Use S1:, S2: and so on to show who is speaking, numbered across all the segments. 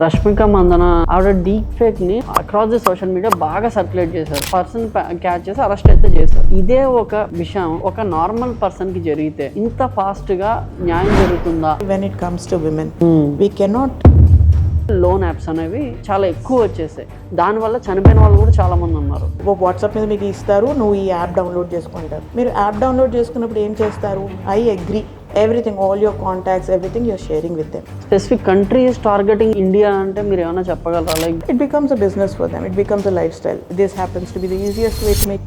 S1: రష్మిక మందన ఆవిడ deep fake ని across the social media బాగా సర్క్యులేట్ చేశారు. పర్సన్ క్యాచ్ చేసి అరెస్ట్ అయితే చేశారు. ఇదే ఒక విషయం ఒక నార్మల్ పర్సన్ కి జరిగితే ఇంత ఫాస్ట్ గా న్యాయం జరుగుతుందా?
S2: When it comes to women, we cannot.
S1: Loan apps అనేవి చాలా ఎక్కువ వచ్చేసాయి. దానివల్ల చనిపోయిన వాళ్ళు కూడా చాలా మంది ఉన్నారు.
S2: వాట్సాప్ మీద మీకు ఇస్తారు, నువ్వు ఈ యాప్ డౌన్లోడ్ చేసుకుంటారు. మీరు యాప్ డౌన్లోడ్ చేసుకున్నప్పుడు ఏం చేస్తారు? I agree everything, all your contacts, everything you're sharing with them.
S1: Specific country is targeting India అంటే మీరు ఏమైనా చెప్పగలరా? Like
S2: it becomes a business for them, it becomes a life style. This happens to be the easiest way to make.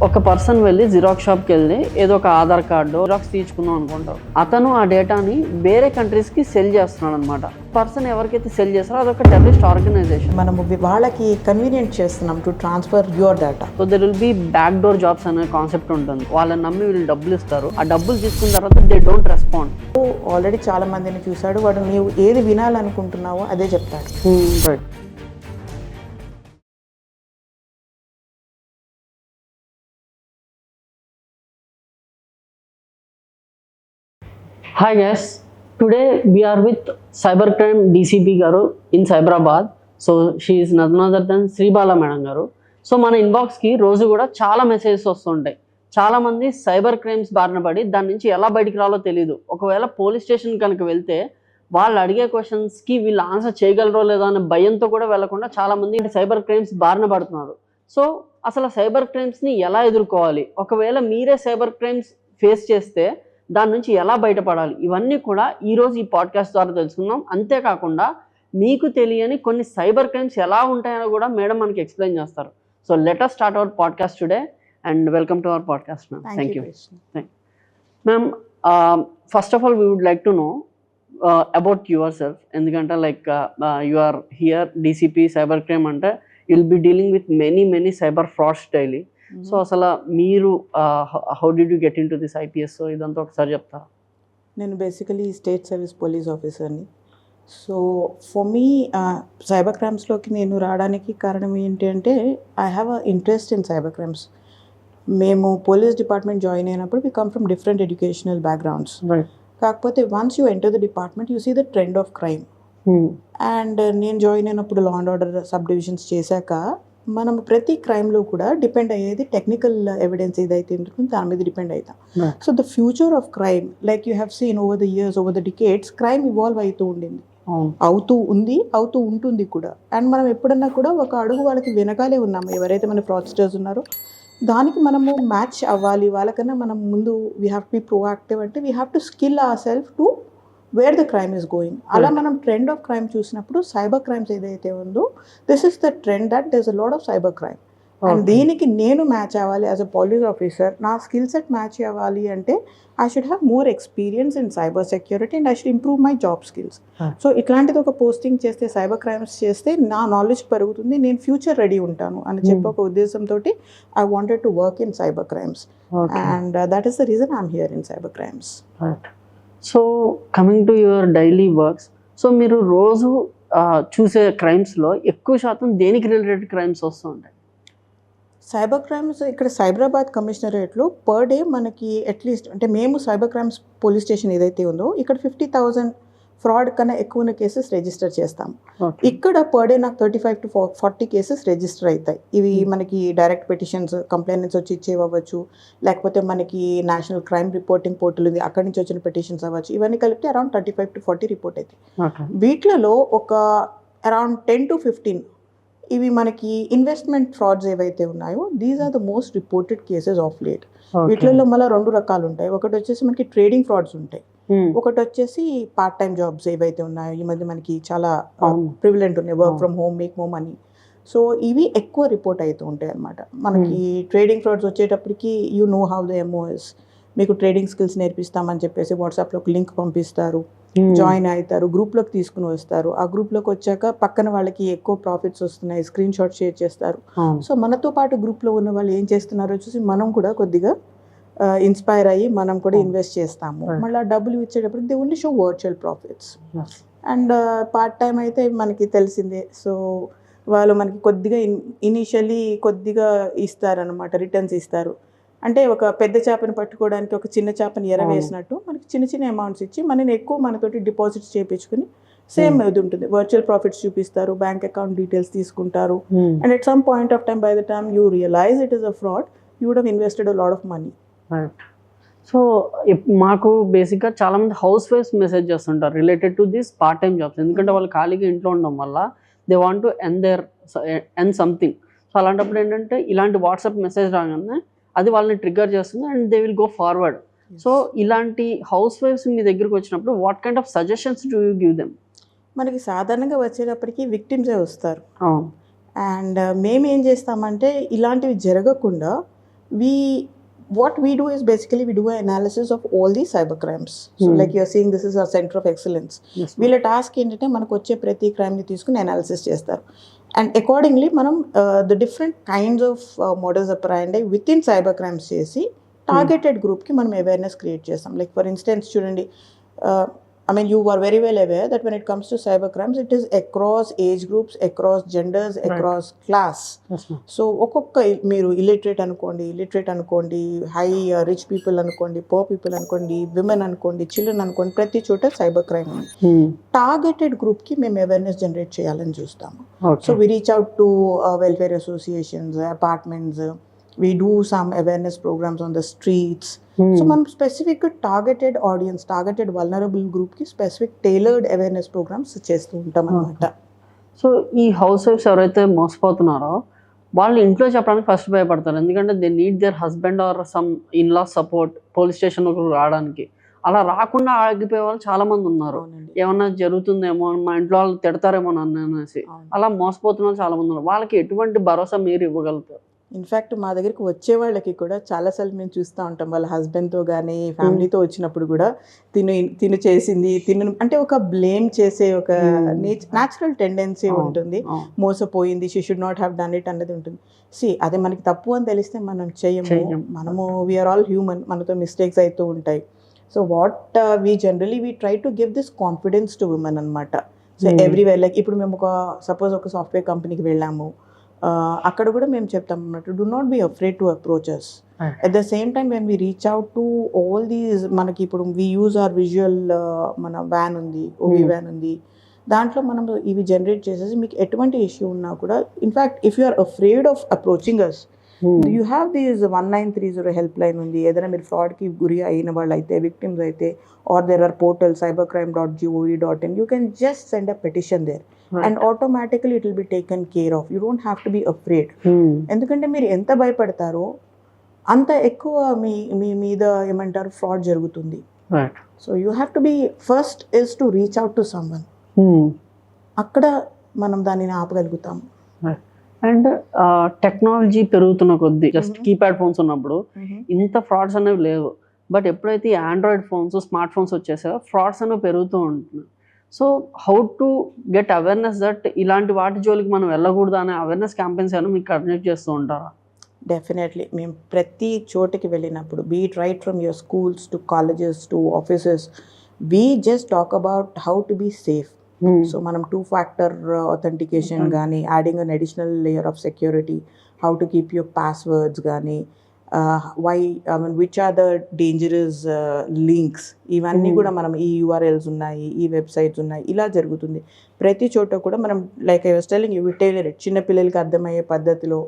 S1: ఒక person వెళ్ళి xerox షాప్కి వెళ్ళి ఏదో ఒక ఆధార్ కార్డు జిరాక్స్ తీసుకుందాం అనుకుంటారు. అతను ఆ డేటాని వేరే కంట్రీస్కి సెల్ చేస్తున్నాడు అనమాట. పర్సన్ ఎవరికైతే సెల్ చేస్తారో అదొక టెర్రరిస్ట్ ఆర్గనైజేషన్.
S2: మనము వాళ్ళకి కన్వీనియంట్ చేస్తున్నాం to transfer your data.
S1: So there will B backdoor jobs అనే కాన్సెప్ట్ ఉంటుంది. వాళ్ళని నమ్మి వీళ్ళు డబ్బులు ఇస్తారు. ఆ డబ్బులు తీసుకున్న తర్వాత దే డోంట్ రెస్పాండ్.
S2: ఆల్రెడీ చాలా మందిని చూశాడు. వాడు నీవు ఏది వినాలనుకుంటున్నావో అదే చెప్తాడు.
S1: Right. Hi guys, today we are with Cybercrime DCP Garu in Cyberabad. So she is none other than Sree Bala Garu. So మన ఇన్బాక్స్కి రోజు కూడా చాలా మెసేజెస్ వస్తుంటాయి. చాలామంది సైబర్ క్రైమ్స్ బారిన పడి దాని నుంచి ఎలా బయటికి రాలో తెలియదు. ఒకవేళ పోలీస్ స్టేషన్ కనుక వెళ్తే వాళ్ళు అడిగే క్వశ్చన్స్కి వీళ్ళు ఆన్సర్ చేయగలరో లేదో అనే భయంతో కూడా వెళ్లకుండా చాలామంది సైబర్ క్రైమ్స్ బారిన పడుతున్నారు. సో అసలు సైబర్ క్రైమ్స్ని ఎలా ఎదుర్కోవాలి, ఒకవేళ మీరే సైబర్ క్రైమ్స్ ఫేస్ చేస్తే దాని నుంచి ఎలా బయటపడాలి, ఇవన్నీ కూడా ఈరోజు ఈ పాడ్కాస్ట్ ద్వారా తెలుసుకుందాం. అంతేకాకుండా మీకు తెలియని కొన్ని సైబర్ క్రైమ్స్ ఎలా ఉంటాయో కూడా మేడం మనకి ఎక్స్ప్లెయిన్ చేస్తారు. So let us start our podcast today and welcome to our podcast ma'am. Thank you ma'am. First of all we would like to know about yourself. ఎందుకంటే like you are here DCP cyber crime అంటే you'll be dealing with many cyber frauds daily. So అసలు మీరు how did you get into this IPS? So ఇదంతా ఒకసారి చెప్తారా?
S2: నేను basically state service police ఆఫీసర్ని. So for me cyber క్రైమ్స్లోకి నేను రావడానికి కారణం ఏంటి అంటే I have a interest in cyber crimes. మేము పోలీస్ డిపార్ట్మెంట్ జాయిన్ అయినప్పుడు we come from different educational backgrounds. కాకపోతే once you enter the department you see the trend of crime. And నేను జాయిన్ అయినప్పుడు law and order sub divisions చేశాక మనం ప్రతి క్రైమ్లో కూడా depend అయ్యేది టెక్నికల్ ఎవిడెన్స్ ఏదైతే ఉంటుందో దాని మీద డిపెండ్ అవుతాం. So the future of crime like you have seen over the years, over the decades, crime evolve అవుతూ ఉండింది, అవుతూ ఉంటుంది కూడా. అండ్ మనం ఎప్పుడన్నా కూడా ఒక అడుగు వాళ్ళకి వెనకాలే ఉన్నాము. ఎవరైతే మన ఫ్రాడ్స్టర్స్ ఉన్నారో దానికి మనము మ్యాచ్ అవ్వాలి. వాళ్ళకన్నా మనం ముందు we have to be proactive. అంటే we have to skill ourself to where the crime is going. అలా మనం ట్రెండ్ ఆఫ్ క్రైమ్ చూసినప్పుడు సైబర్ క్రైమ్స్ ఏదైతే ఉందో this is the trend that there is a lot of cyber crime. And దీనికి నేను match అవ్వాలి as a police officer. నా skill set match అవ్వాలి అంటే I should have more experience in cyber security and I should improve my job skills. So ఇట్లాంటిది ఒక posting చేస్తే, cyber crimes చేస్తే నా నాలెడ్జ్ పెరుగుతుంది, నేను ఫ్యూచర్ రెడీ ఉంటాను అని చెప్పి ఒక ఉద్దేశంతో I wanted to work in cyber crimes. And that is the reason I'm here in cyber crimes.
S1: So coming to your daily works, so మీరు రోజు చూసే క్రైమ్స్లో ఎక్కువ శాతం దేనికి రిలేటెడ్ క్రైమ్స్ వస్తూ ఉంటాయి?
S2: సైబర్ క్రైమ్స్ ఇక్కడ సైబరాబాద్ కమిషనరేట్లో పర్ డే మనకి అట్లీస్ట్, అంటే మేము సైబర్ క్రైమ్స్ పోలీస్ స్టేషన్ ఏదైతే ఉందో ఇక్కడ 50,000 ఫ్రాడ్ కన్నా ఎక్కువ ఉన్న కేసెస్ రిజిస్టర్ చేస్తాం. ఇక్కడ పర్ డే నాకు 35 to 40 కేసెస్ రిజిస్టర్ అవుతాయి. ఇవి మనకి డైరెక్ట్ పిటిషన్స్, కంప్లైంట్స్ వచ్చి ఇచ్చేవి అవ్వచ్చు, లేకపోతే మనకి నేషనల్ క్రైమ్ రిపోర్టింగ్ పోర్టల్ ఉంది అక్కడి నుంచి వచ్చిన పిటిషన్స్ అవ్వచ్చు. ఇవన్నీ కలిపితే అరౌండ్ 35 to 40 రిపోర్ట్ అవుతాయి. వీటిలలో ఒక అరౌండ్ 10 to 15 ఇవి మనకి ఇన్వెస్ట్మెంట్ ఫ్రాడ్స్ ఏవైతే ఉన్నాయో these are the most reported cases of late. వీటిలలో మళ్ళీ 2 రకాలు ఉంటాయి. ఒకటి వచ్చేసి మనకి ట్రేడింగ్ ఫ్రాడ్స్ ఉంటాయి, ఒకటి వచ్చేసి పార్ట్ టైం జాబ్స్ ఏవైతే ఉన్నాయో ఈ మధ్య మనకి చాలా ప్రివిలెంట్ ఉన్నాయి, work from home, make more money. So ఇవి ఎక్కువ రిపోర్ట్ అవుతూ ఉంటాయి అన్నమాట. మనకి ట్రేడింగ్ ఫ్రాడ్స్ వచ్చేటప్పటికి you know how the MOs, మీకు ట్రేడింగ్ స్కిల్స్ నేర్పిస్తామని చెప్పేసి వాట్సాప్లో ఒక లింక్ పంపిస్తారు, జాయిన్ అవుతారు, గ్రూప్లోకి తీసుకుని వస్తారు. ఆ గ్రూప్లోకి వచ్చాక పక్కన వాళ్ళకి ఎక్కువ ప్రాఫిట్స్ వస్తున్నాయి, స్క్రీన్ షాట్ షేర్ చేస్తారు. సో మనతో పాటు గ్రూప్లో ఉన్న వాళ్ళు ఏం చేస్తున్నారో చూసి మనం కూడా కొద్దిగా ఇన్స్పైర్ అయ్యి మనం కూడా ఇన్వెస్ట్ చేస్తాము. మళ్ళీ డబ్బులు ఇచ్చేటప్పుడు they only show virtual profits. And part time అయితే మనకి తెలిసిందే. సో వాళ్ళు మనకి కొద్దిగా ఇనీషియల్లీ కొద్దిగా ఇస్తారనమాట, రిటర్న్స్ ఇస్తారు. అంటే ఒక పెద్ద చేపను పట్టుకోవడానికి ఒక చిన్న చేపని ఎరవేసినట్టు మనకి చిన్న చిన్న అమౌంట్స్ ఇచ్చి మనని ఎక్కువ మనతోటి డిపాజిట్స్ చేయించుకుని సేమ్ ఇది ఉంటుంది, వర్చువల్ ప్రాఫిట్స్ చూపిస్తారు, బ్యాంక్ అకౌంట్ డీటెయిల్స్ తీసుకుంటారు, and at some point of time by the time you realise it is a fraud, you would have invested a lot of money.
S1: So మాకు బేసిక్గా చాలామంది house wives message చేస్తుంటారు related to this part time jobs, ఎందుకంటే వాళ్ళు ఖాళీగా ఇంట్లో ఉండడం వల్ల they want to earn something. So అలాంటప్పుడు ఏంటంటే ఇలాంటి వాట్సాప్ మెసేజ్ రాగానే అది వాళ్ళని ట్రిగ్గర్ చేస్తుంది and they will go forward. So ఇలాంటి హౌస్ వైఫ్స్ మీ దగ్గరికి వచ్చినప్పుడు what kind of suggestions do you give them?
S2: మనకి సాధారణంగా వచ్చేటప్పటికి విక్టిమ్సే వస్తారు. అండ్ మేము ఏం చేస్తామంటే ఇలాంటివి జరగకుండా what we do is basically we do an analysis of all these cyber crimes. So like you're saying, this is our center of excellence. వీళ్ళ టాస్క్ ఏంటంటే మనకు వచ్చే ప్రతి క్రైమ్ని తీసుకుని అనాలిసిస్ చేస్తారు, అండ్ అకార్డింగ్లీ మనం the different kinds of models ఆపరెండి with in cyber crimes చేసి targeted గ్రూప్కి మనం అవేర్నెస్ క్రియేట్ చేస్తాం. లైక్ ఫర్ ఇన్స్టెన్స్ చూడండి, I mean, you are very well aware that when it comes to cyber crimes, it is across age groups, across genders, across class. So, ఒక్కొక్క మీరు illiterate అనుకోండి, high rich people అనుకోండి, pour people అనుకోండి, women అనుకోండి, children అనుకోండి, ప్రతి చోట cyber crime ఉంది. టార్గెటెడ్ గ్రూప్కి మేము అవేర్నెస్ జనరేట్ చేయాలని చూస్తాము. So we reach out to welfare associations, apartments, we do some awareness programs on the streets. So మనం specific targeted audience, targeted vulnerable గ్రూప్కి స్పెసిఫిక్ టైలర్డ్ అవేర్నెస్ ప్రోగ్రామ్స్ చేస్తూ ఉంటాం అన్నమాట.
S1: సో ఈ హౌస్ వైఫ్స్ ఎవరైతే మోసపోతున్నారో వాళ్ళు ఇంట్లో చెప్పడానికి ఫస్ట్ భయపడతారు, ఎందుకంటే they need their husband or some in law support police station రావడానికి. అలా రాకుండా ఆగిపోయే వాళ్ళు చాలా మంది ఉన్నారు. ఏమన్నా జరుగుతుందేమో, మా ఇంట్లో వాళ్ళు తిడతారేమో నన్ను అనేసి అలా మోసపోతున్న వాళ్ళు చాలా మంది ఉన్నారు. వాళ్ళకి ఎటువంటి భరోసా మీరు ఇవ్వగలుగుతారు?
S2: ఇన్ఫ్యాక్ట్ మా దగ్గరికి వచ్చే వాళ్ళకి కూడా చాలాసార్లు మేము చూస్తూ ఉంటాం, వాళ్ళ హస్బెండ్తో కానీ ఫ్యామిలీతో వచ్చినప్పుడు కూడా తిను చేసింది అంటే ఒక బ్లేమ్ చేసే ఒక న్యాచురల్ టెండెన్సీ ఉంటుంది, మోసపోయింది, she should not have done it అన్నది ఉంటుంది. అదే మనకి తప్పు అని తెలిస్తే మనం చేయము, మనము వీఆర్ ఆల్ హ్యూమన్, మనతో మిస్టేక్స్ అవుతూ ఉంటాయి. So what we generally we try to give this confidence to women అనమాట. సో ఎవ్రీవేర్, లైక్ ఇప్పుడు మేము సపోజ్ ఒక సాఫ్ట్వేర్ కంపెనీకి వెళ్ళాము, అక్కడ కూడా మేము చెప్తాం అన్నట్టు, do not be afraid to approach us. At the same time when we reach out to all these, మనకి ఇప్పుడు వీ యూజ్ అవర్ విజువల్, మన వ్యాన్ ఉంది, ఓవీ వ్యాన్ ఉంది, దాంట్లో మనం ఇవి జనరేట్ చేసేసి మీకు ఎటువంటి ఇష్యూ ఉన్నా కూడా, in fact if you are afraid of approaching us, you have these 1930 help line ఉంది. ఏదైనా మీరు ఫ్రాడ్కి గురి అయిన వాళ్ళు అయితే, విక్టిమ్స్ అయితే, or there are portal cybercrime.gov.in, you can just send a petition there. And automatically it will be taken care of. You don't have to be afraid. ఎందుకంటే మీరు ఎంత భయపడతారో అంత ఎక్కువ మీ మీద ఏమంటారు ఫ్రాడ్ జరుగుతుంది. So you have to B first is to reach out to someone. అక్కడ మనం దానిని ఆపగలుగుతాం.
S1: అండ్ టెక్నాలజీ పెరుగుతున్న కొద్దీ, జస్ట్ కీప్యాడ్ ఫోన్స్ ఉన్నప్పుడు ఇంత ఫ్రాడ్స్ అనేవి లేవు, బట్ ఎప్పుడైతే ఆండ్రాయిడ్ ఫోన్స్, స్మార్ట్ ఫోన్స్ వచ్చేసాయో ఫ్రాడ్స్ అనేవి పెరుగుతూ ఉంటున్నాయి. So how to get awareness that ఇలాంటి వాటి జోలికి మనం వెళ్ళకూడదు అనే అవేర్నెస్ క్యాంపెయిన్స్ ఏమైనా మీకు కండక్ట్ చేస్తూ ఉంటారా?
S2: డెఫినెట్లీ. మేము ప్రతి చోటికి వెళ్ళినప్పుడు, be it right from your schools to colleges to offices, we just talk about how to be safe. So మనం 2-factor authentication కానీ, adding an additional layer of security, how to keep your passwords కానీ, which are the dangerous links, ఇవన్నీ కూడా మనం ఈ URLs ఉన్నాయి, ఈ websites ఉన్నాయి, ఇలా జరుగుతుంది. ప్రతి చోట కూడా మనం, like I was telling you, we tailor it చిన్నపిల్లలకి అర్థమయ్యే పద్ధతిలో,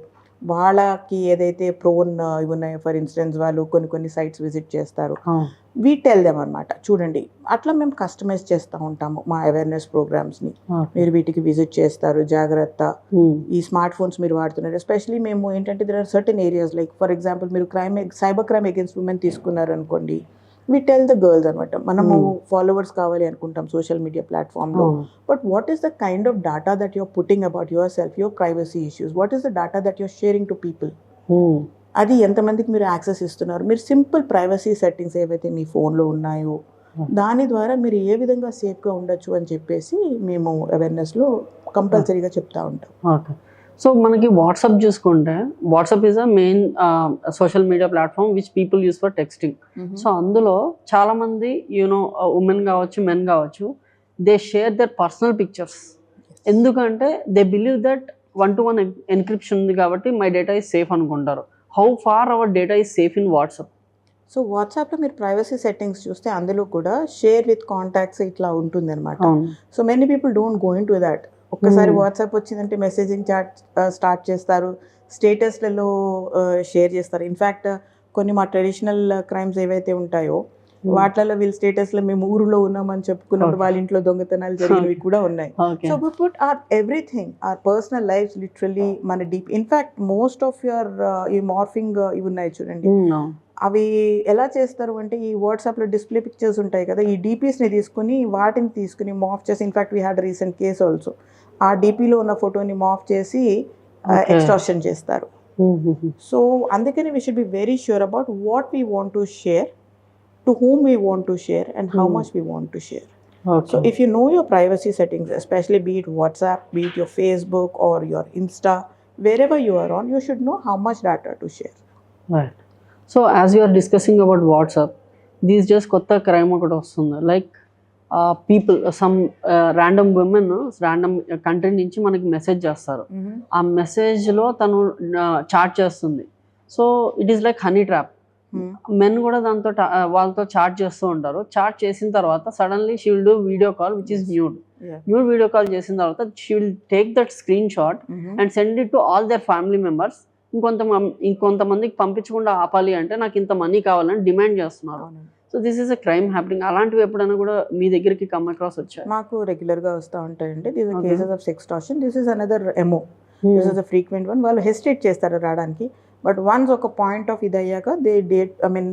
S2: వాళ్ళకి ఏదైతే ప్రోన్ ఇవి ఉన్నాయో, ఫర్ ఇన్స్టెన్స్ వాళ్ళు కొన్ని సైట్స్ విజిట్ చేస్తారు, వీ టెల్ దెమ్ అనమాట, చూడండి అట్లా మేము కస్టమైజ్ చేస్తూ ఉంటాము మా అవేర్నెస్ ప్రోగ్రామ్స్ని. మీరు వీటికి విజిట్ చేస్తారు, జాగ్రత్త, ఈ స్మార్ట్ ఫోన్స్ మీరు వాడుతున్నారు. ఎస్పెషలీ మేము ఏంటంటే there are certain areas, like for example మీరు సైబర్ క్రైమ్ అగేన్స్ట్ ఉమెన్ తీసుకున్నారు అనుకోండి, we tell the girls అనమాట, మనము ఫాలోవర్స్ కావాలి అనుకుంటాం సోషల్ మీడియా ప్లాట్ఫామ్లో, but what is the kind of data that you're putting about your self, your privacy issues, what is the data that you're sharing to people, అది ఎంతమందికి మీరు access ఇస్తున్నారు, మీరు సింపుల్ ప్రైవసీ సెట్టింగ్స్ ఏవైతే మీ ఫోన్లో ఉన్నాయో దాని ద్వారా మీరు ఏ విధంగా సేఫ్గా ఉండొచ్చు అని చెప్పేసి మేము అవేర్నెస్లో కంపల్సరీగా చెప్తా ఉంటాం.
S1: ఓకే. సో మనకి వాట్సాప్ చూసుకుంటే, WhatsApp is a main social media platform which people use for texting. So అందులో చాలామంది ఉమెన్ కావచ్చు, మెన్ కావచ్చు, they share their personal pictures. ఎందుకంటే they believe that 1-to-1 encryption ఉంది కాబట్టి మై డేటా ఈజ్ సేఫ్ అనుకుంటారు. How far our data is safe in WhatsApp?
S2: So వాట్సాప్లో మీరు ప్రైవసీ సెట్టింగ్స్ చూస్తే అందులో కూడా షేర్ విత్ కాంటాక్ట్స్ ఇట్లా ఉంటుంది అనమాట. So many people don't go in to that. ఒక్కసారి వాట్సాప్ వచ్చిందంటే మెసేజింగ్ చాట్ స్టార్ట్ చేస్తారు, స్టేటస్లలో షేర్ చేస్తారు. ఇన్ఫ్యాక్ట్ కొన్ని మా ట్రెడిషనల్ క్రైమ్స్ ఏవైతే ఉంటాయో వాటిలలో వీళ్ళు స్టేటస్లో మేము ఊరిలో ఉన్నామని చెప్పుకున్నప్పుడు వాళ్ళ ఇంట్లో దొంగతనాలు జరిగినవి కూడా ఉన్నాయి. So we put our everything, our personal life literally మన deep. In fact most of your ఈ మార్ఫింగ్ ఇవి ఉన్నాయి చూడండి, అవి ఎలా చేస్తారు అంటే ఈ వాట్సాప్లో డిస్ప్లే పిక్చర్స్ ఉంటాయి కదా, ఈ డీపీస్ని తీసుకుని వాటిని తీసుకుని మాఫ్ చేసి, in fact we had recent case also, ఆ డీపీలో ఉన్న ఫోటోని మాఫ్ చేసి ఎక్స్టార్షన్ చేస్తారు. సో అందుకని we should be very sure about what we want to share, to whom we want to share, and how much we want to share. So if you know your privacy settings, especially be it WhatsApp, be it your Facebook or your Insta, wherever you are on, you should know how much data to share.
S1: Right. So as you are discussing about WhatsApp, these just kotta crime okati vastundi, like people, some random women random country nunchi manaki message చేస్తారు. ఆ message లో తను chat చేస్తుంది. So it is like honey trap. Men కూడా దాంతో వాళ్ళతో chat చేస్తూ ఉంటారు. చాట్ చేసిన తర్వాత suddenly she will do video call which is nude video call చేసిన తర్వాత she will take that screen shot and send it to all their family members. ఇంకొంతమందికి పంపించకుండా ఆపాలి అంటే నాకు ఇంత మనీ కావాలని డిమాండ్ చేస్తున్నారు. So this is a crime happening. అలాంటివి ఎప్పుడైనా కూడా మీ దగ్గరికి కమ్ అక్రాస్ వచ్చాయి?
S2: మాకు రెగ్యులర్గా వస్తూ ఉంటాయండి. These are cases of sextortion. This is another MO. This is a frequent one. వాళ్ళు హెసిటేట్ చేస్తారు రావడానికి, బట్ వన్స్ ఒక పాయింట్ ఆఫ్ ఇది అయ్యాక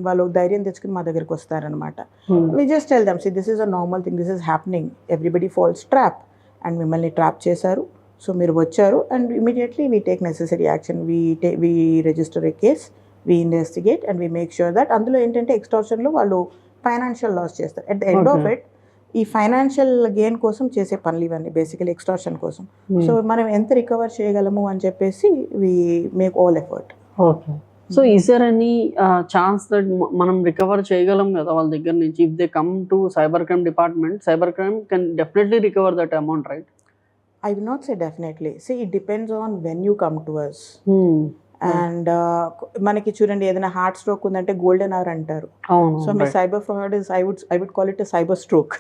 S2: వాళ్ళు ధైర్యం తెచ్చుకుని మా దగ్గరికి వస్తారనమాట. We just tell them, see this is a normal thing, this is happening, everybody falls trap, and మిమ్మల్ని ట్రాప్ చేశారు, సో మీరు వచ్చారు, and immediately we take necessary action. We register a case, we investigate, and we make sure that. అందులో ఏంటంటే ఎక్స్టార్షన్లో వాళ్ళు financial loss చేస్తారు. At the end of it ఈ financial gain కోసం చేసే పనులు ఇవన్నీ, బేసికలీ ఎక్స్టార్షన్ కోసం. సో మనం ఎంత రికవర్ చేయగలము అని చెప్పేసి we make all effort.
S1: Okay. So is there any chance that మనం రికవర్ చేయగలం కదా వాళ్ళ దగ్గర నుంచి? If they come to cyber crime department, cyber crime can definitely recover that amount, right?
S2: I will not say definitely. See, it depends on when you come to us. And మనకి చూడండి, ఏదైనా heart stroke ఉందంటే golden hour అంటారు. So మీ cyber fraud is I would call it cyber stroke.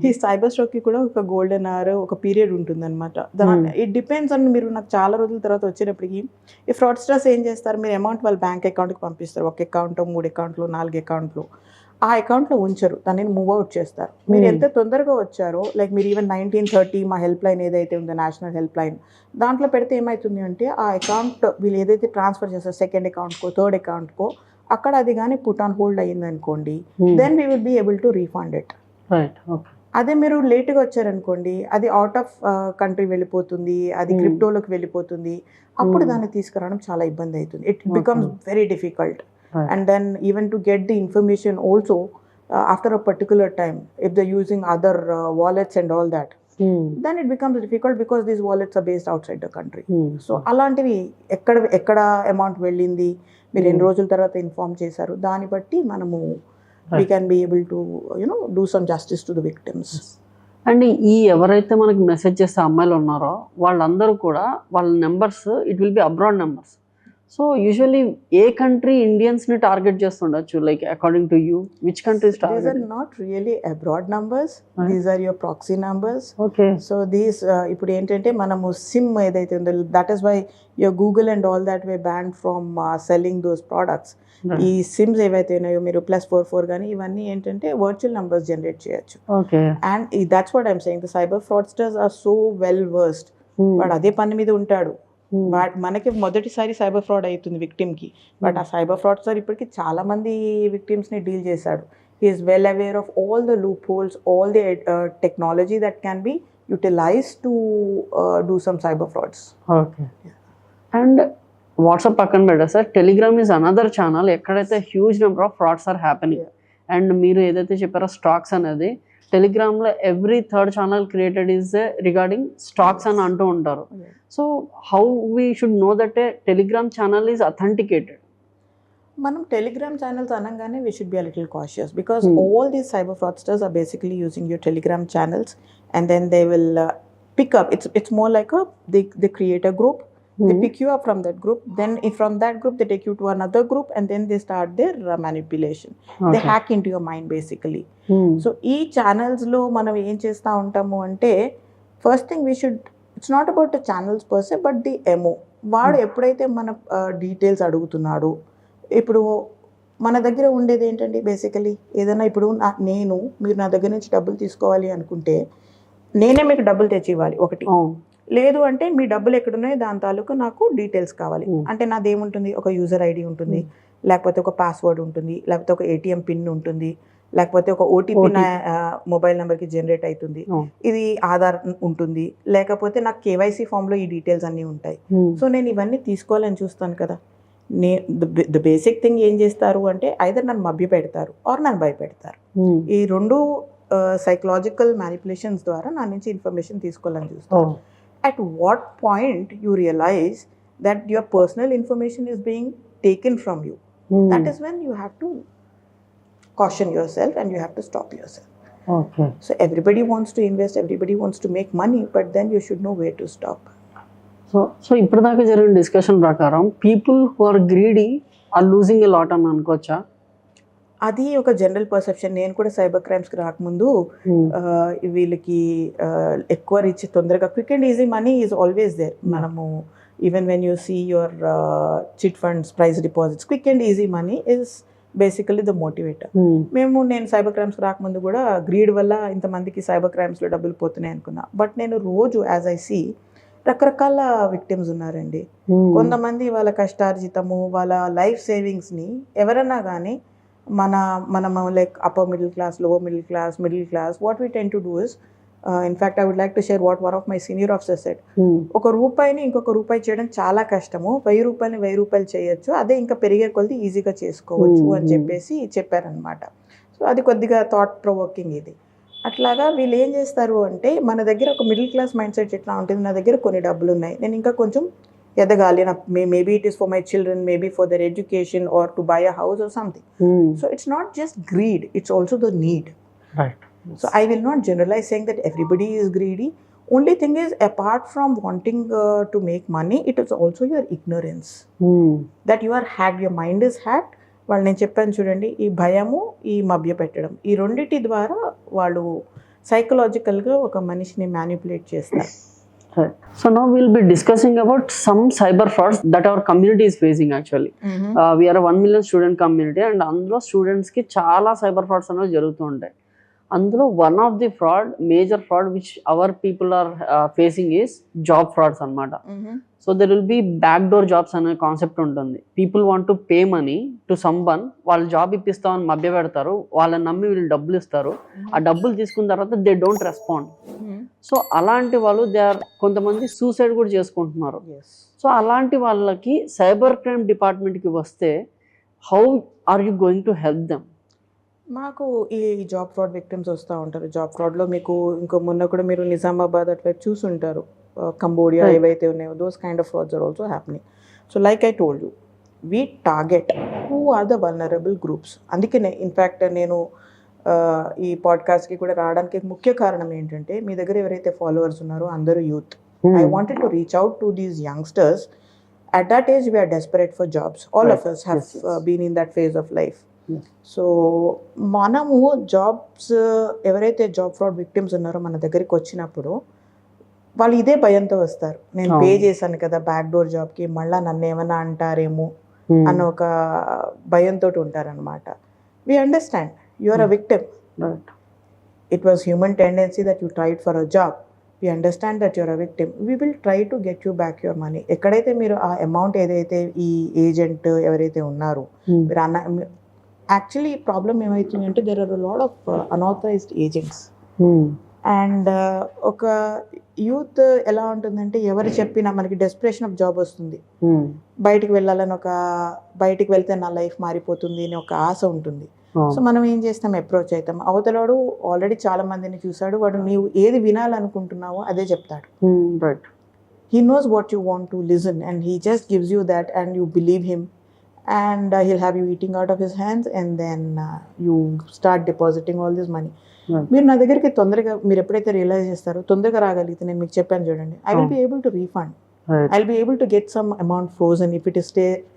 S2: ఈ cyber stroke కి కూడా ఒక గోల్డెన్ అవర్, ఒక పీరియడ్ ఉంటుంది అనమాట. ఇట్ డిపెండ్స్ ఆన్, మీరు నాకు చాలా రోజుల తర్వాత వచ్చేటప్పటికి ఈ ఫ్రాడ్స్టర్స్ ఏం చేస్తారు, మీరు అమౌంట్ వాళ్ళ బ్యాంక్ అకౌంట్కి పంపిస్తారు. ఒక అకౌంట్, 3 అకౌంట్లు, 4 అకౌంట్లు, ఆ అకౌంట్లో ఉంచరు, దాన్ని మూవ్ అవుట్ చేస్తారు. మీరు ఎంత తొందరగా వచ్చారో, లైక్ మీరు ఈవెన్ 1930 మా హెల్ప్ లైన్ ఏదైతే ఉందో, నేషనల్ హెల్ప్ లైన్, దాంట్లో పెడితే ఏమవుతుంది అంటే ఆ అకౌంట్ వీళ్ళు ఏదైతే ట్రాన్స్ఫర్ చేస్తారు సెకండ్ అకౌంట్కో, థర్డ్ అకౌంట్కో, అక్కడ అది కానీ పుట్ ఆన్ హోల్డ్ అయ్యింది అనుకోండి, then we will be able to refund it. అదే మీరు లేట్గా వచ్చారనుకోండి, అది అవుట్ ఆఫ్ కంట్రీ వెళ్ళిపోతుంది, అది క్రిప్టోలోకి వెళ్ళిపోతుంది, అప్పుడు దాన్ని తీసుకురావడం చాలా ఇబ్బంది అవుతుంది. It becomes very difficult. And then even to get the information also after a particular time, if they're using other wallets and all that, then it becomes difficult because these wallets are based outside the country. So అలాంటివి ఎక్కడ amount వెళ్ళింది, మీరు ఎన్ని రోజుల తర్వాత inform చేశారు, దాన్ని బట్టి మనము we can be able to do some justice to the victims.
S1: And ఈ ఎవరైతే మనకి మెసేజ్ చేసే అమ్మాయిలు ఉన్నారో వాళ్ళందరూ కూడా వాళ్ళ numbers it will be abroad numbers. So usually ఏ కంట్రీ ఇండియన్స్ని టార్గెట్ చేస్తుండొచ్చు? Like according to you, which countries target?
S2: These are not really abroad numbers. These are your proxy numbers.
S1: Okay.
S2: So these ఇప్పుడు ఏంటంటే మనము SIM ఏదైతే ఉందో, that is why your Google and all that were banned from selling those products. ఈ sims ఏవైతే ఉన్నాయో, మీరు +44 కానీ ఇవన్నీ ఏంటంటే వర్చువల్ నంబర్స్ జనరేట్ చేయొచ్చు. And that's what I'm saying, the cyber fraudsters are so well versed. వాడు అదే పని మీద ఉంటాడు. మనకి మొదటిసారి సైబర్ ఫ్రాడ్ అవుతుంది విక్టిమ్కి, బట్ ఆ సైబర్ ఫ్రాడ్స్టర్ ఇప్పటికి చాలా మంది విక్టిమ్స్ని డీల్ చేశాడు. He is well aware of all the loopholes, all the technology that can be utilised to do some cyber frauds.
S1: Okay. And WhatsApp పక్కన పెట్టా sir, Telegram is another channel ఎక్కడైతే huge number of frauds are happening. And మీరు ఏదైతే చెప్పారో stocks అనేది, టెలిగ్రామ్లో every third channel created is regarding stocks అని అంటూ ఉంటారు. So how we should know that a Telegram channel is authenticated?
S2: మనం టెలిగ్రామ్ ఛానల్స్ అనగానే we should be a little cautious, because all these cyber fraudsters are basically using your Telegram channels, and then they will pick up. It's more like they create a group, They pick you up from that group. Then from that group, they take you to another group, and then they start their manipulation. They hack into your mind basically. So ఈ ఛానల్స్లో మనం ఏం చేస్తూ ఉంటాము అంటే, first thing we should, it's not about the channels per se but the ఎమో. వాడు ఎప్పుడైతే మన డీటెయిల్స్ అడుగుతున్నాడు, ఇప్పుడు మన దగ్గర ఉండేది ఏంటండి బేసికలీ, ఏదైనా ఇప్పుడు మీరు నా దగ్గర నుంచి డబ్బులు తీసుకోవాలి అనుకుంటే నేనే మీకు డబ్బులు తెచ్చి ఇవ్వాలి ఒకటి. లేదు అంటే మీ డబ్బులు ఎక్కడున్నాయో దాని తాలూకు నాకు డీటెయిల్స్ కావాలి అంటే నాది ఏముంటుంది, ఒక యూజర్ ఐడి ఉంటుంది, లేకపోతే ఒక పాస్వర్డ్ ఉంటుంది, లేకపోతే ఒక ఏటీఎం పిన్ ఉంటుంది, లేకపోతే ఒక ఓటీపీ నా మొబైల్ నెంబర్కి జనరేట్ అవుతుంది, ఇది ఆధార్ ఉంటుంది, లేకపోతే నాకు కేవైసీ ఫామ్లో ఈ డీటెయిల్స్ అన్నీ ఉంటాయి. సో నేను ఇవన్నీ తీసుకోవాలని చూస్తాను కదా. ద బేసిక్ థింగ్ ఏం చేస్తారు అంటే ఐదర్ నన్ను మభ్య పెడతారు ఆర్ నన్ను భయపెడతారు. ఈ రెండు సైకలాజికల్ మ్యానిపులేషన్స్ ద్వారా నా నుంచి ఇన్ఫర్మేషన్ తీసుకోవాలని చూస్తాను. At what point you realize that your personal information is being taken from you, that is when you have to caution yourself and you have to stop yourself.
S1: Okay.
S2: So everybody wants to invest, everybody wants to make money, but then you should know where to stop.
S1: So ఇప్పటిదాకా జరిగిన discussion ప్రకారం people who are greedy are losing a lot అని అనుకోవచ్చా?
S2: అది ఒక general perception. నేను కూడా cyber క్రైమ్స్కి రాకముందు వీళ్ళకి ఎక్కువ రిచ్, తొందరగా quick and easy money is always there. మనము even when you see your chit funds, price deposits, quick and easy money is basically the motivator. నేను సైబర్ క్రైమ్స్కి రాకముందు కూడా గ్రీడ్ వల్ల ఇంతమందికి సైబర్ క్రైమ్స్లో డబ్బులు పోతున్నాయి అనుకున్నా. బట్ నేను రోజు యాజ్ ఐ సీ రకరకాల విక్టిమ్స్ ఉన్నారండి. కొంతమంది వాళ్ళ కష్టార్జితము, వాళ్ళ లైఫ్ సేవింగ్స్ని ఎవరన్నా కానీ మనం like upper middle class, lower middle class, what we tend to do is, in fact I would like to share what one of my senior officer said, ఒక రూపాయిని ఇంకొక రూపాయి చేయడం చాలా కష్టము, 1000 రూపాయలని 1000 రూపాయలు చేయొచ్చు, అదే ఇంకా పెరిగే కొద్ది ఈజీగా చేసుకోవచ్చు అని చెప్పేసి చెప్పారనమాట. సో అది కొద్దిగా థాట్ ప్రొవోకింగ్ ఇది. అట్లాగా వీళ్ళు ఏం చేస్తారు అంటే, మన దగ్గర ఒక మిడిల్ క్లాస్ మైండ్ సెట్ ఎట్లా ఉంటుంది, నా దగ్గర కొన్ని డబ్బులు ఉన్నాయి, నేను ఇంకా కొంచెం ఎదగాలి, maybe it is for my children, maybe for their education or to buy a house or something. So it's not just greed, it's also the need. So I will not generalize saying that everybody is greedy. Only thing is, apart from wanting to make money, it is also your ignorance that you are hacked, your mind is hacked. వాళ్ళు నేను చెప్పాను చూడండి, ఈ భయము, ఈ మభ్య పెట్టడం, ఈ రెండిటి ద్వారా వాళ్ళు సైకలాజికల్గా ఒక మనిషిని మ్యానిపులేట్ చేస్తారు.
S1: So now we'll be discussing about some cyber frauds that our community is facing actually. We are a 1 million student community and అందులో స్టూడెంట్స్కి చాలా సైబర్ ఫ్రాడ్స్ అనేవి జరుగుతూ ఉంటాయి. అందులో one of the major fraud which our people are facing is job frauds అనమాట. So there will be backdoor jobs అనే concept ఉంటుంది. People want to pay money to someone, వాళ్ళు జాబ్ ఇప్పిస్తామని మభ్య పెడతారు, వాళ్ళని నమ్మి వీళ్ళు డబ్బులు ఇస్తారు, ఆ డబ్బులు తీసుకున్న తర్వాత దే డోంట్ రెస్పాండ్. సో అలాంటి వాళ్ళు కొంతమంది సూసైడ్ కూడా చేసుకుంటున్నారు. సో అలాంటి వాళ్ళకి సైబర్ క్రైమ్ డిపార్ట్మెంట్కి వస్తే how are you going to help them?
S2: మాకు ఈ జాబ్ ఫ్రాడ్ విక్టిమ్స్ వస్తూ ఉంటారు. జాబ్ ఫ్రాడ్లో మీకు ఇంకో మొన్న కూడా మీరు నిజామాబాద్ అటువైపు చూసుంటారు, కంబోడియా ఏవైతే ఉన్నాయో, those kind of frauds are also happening. So like I told you, we target who are the vulnerable groups. అందుకనే ఇన్ఫ్యాక్ట్ నేను ఈ పాడ్కాస్ట్కి కూడా రావడానికి ముఖ్య కారణం ఏంటంటే, మీ దగ్గర ఎవరైతే ఫాలోవర్స్ ఉన్నారో అందరూ youth. I wanted to reach out to these youngsters. At that age, we are desperate for jobs. All of us have been in that phase of life. So మనము జాబ్స్, ఎవరైతే జాబ్ ఫ్రాడ్ విక్టిమ్స్ ఉన్నారో మన దగ్గరికి వచ్చినప్పుడు వాళ్ళు ఇదే భయంతో వస్తారు. నేను పే చేశాను కదా బ్యాక్డోర్ జాబ్కి, మళ్ళీ నన్ను ఏమైనా అంటారేమో అన్న ఒక భయంతో ఉంటారనమాట. We understand you are a victim. It was human tendency that you tried for a job. We understand that you're a victim. We will try to get you back your money. ఎక్కడైతే మీరు ఆ amount ఏదైతే ఈ agent ఎవరైతే ఉన్నారో, మీరు actually problem ఏమవుతుందంటే, there are lot of unauthorized agents. And ఒక యూత్ ఎలా ఉంటుందంటే, ఎవరు చెప్పినా మనకి డెస్పరేషన్ ఆఫ్ జాబ్ వస్తుంది, బయటికి వెళ్ళాలని బయటికి వెళ్తే నా లైఫ్ మారిపోతుంది అని ఒక ఆశ ఉంటుంది. సో మనం ఏం చేస్తాం, అప్రోచ్ అవుతాం. అవతలాడు ఆల్రెడీ చాలా మందిని చూసాడు, వాడు నీవు ఏది వినాలనుకుంటున్నావో అదే చెప్తాడు. He knows what you want to listen and he just gives you that and you believe him and he'll have you eating out of his hands and then you start depositing all this money. మీరు నా దగ్గరికి తొందరగా, మీరు ఎప్పుడైతే realise చేస్తారో, తొందరగా రాగలిగితే, నేను మీకు చెప్పాను చూడండి, I will be able to refund.
S1: Right.
S2: I'll be able to get some amount frozen if it is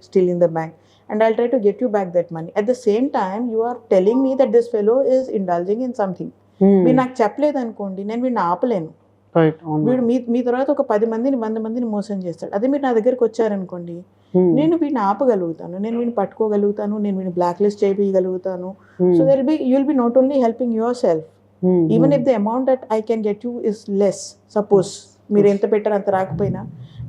S2: still in the bank, and I'll try to get you back that money. At the same time, you are telling me that this fellow is indulging in something. మీరు నాకు చెప్పలేదు అనుకోండి, నేను వీడిని ఆపలేను.
S1: Right.
S2: వీడు మీ తర్వాత ఒక 10 మందిని 100 మందిని మోసం చేస్తాడు. అదే మీరు నా దగ్గరికి వచ్చారనుకోండి, నేను వీడిని ఆపగలుగుతాను, నేను వీడిని పట్టుకోగలుగుతాను, నేను వీడిని బ్లాక్ లిస్ట్ చేయగలుగుతాను. So you'll be not only helping yourself, even if the amount that I can get you is less, suppose మీరు ఎంత పెట్టారు అంత రాకపోయినా,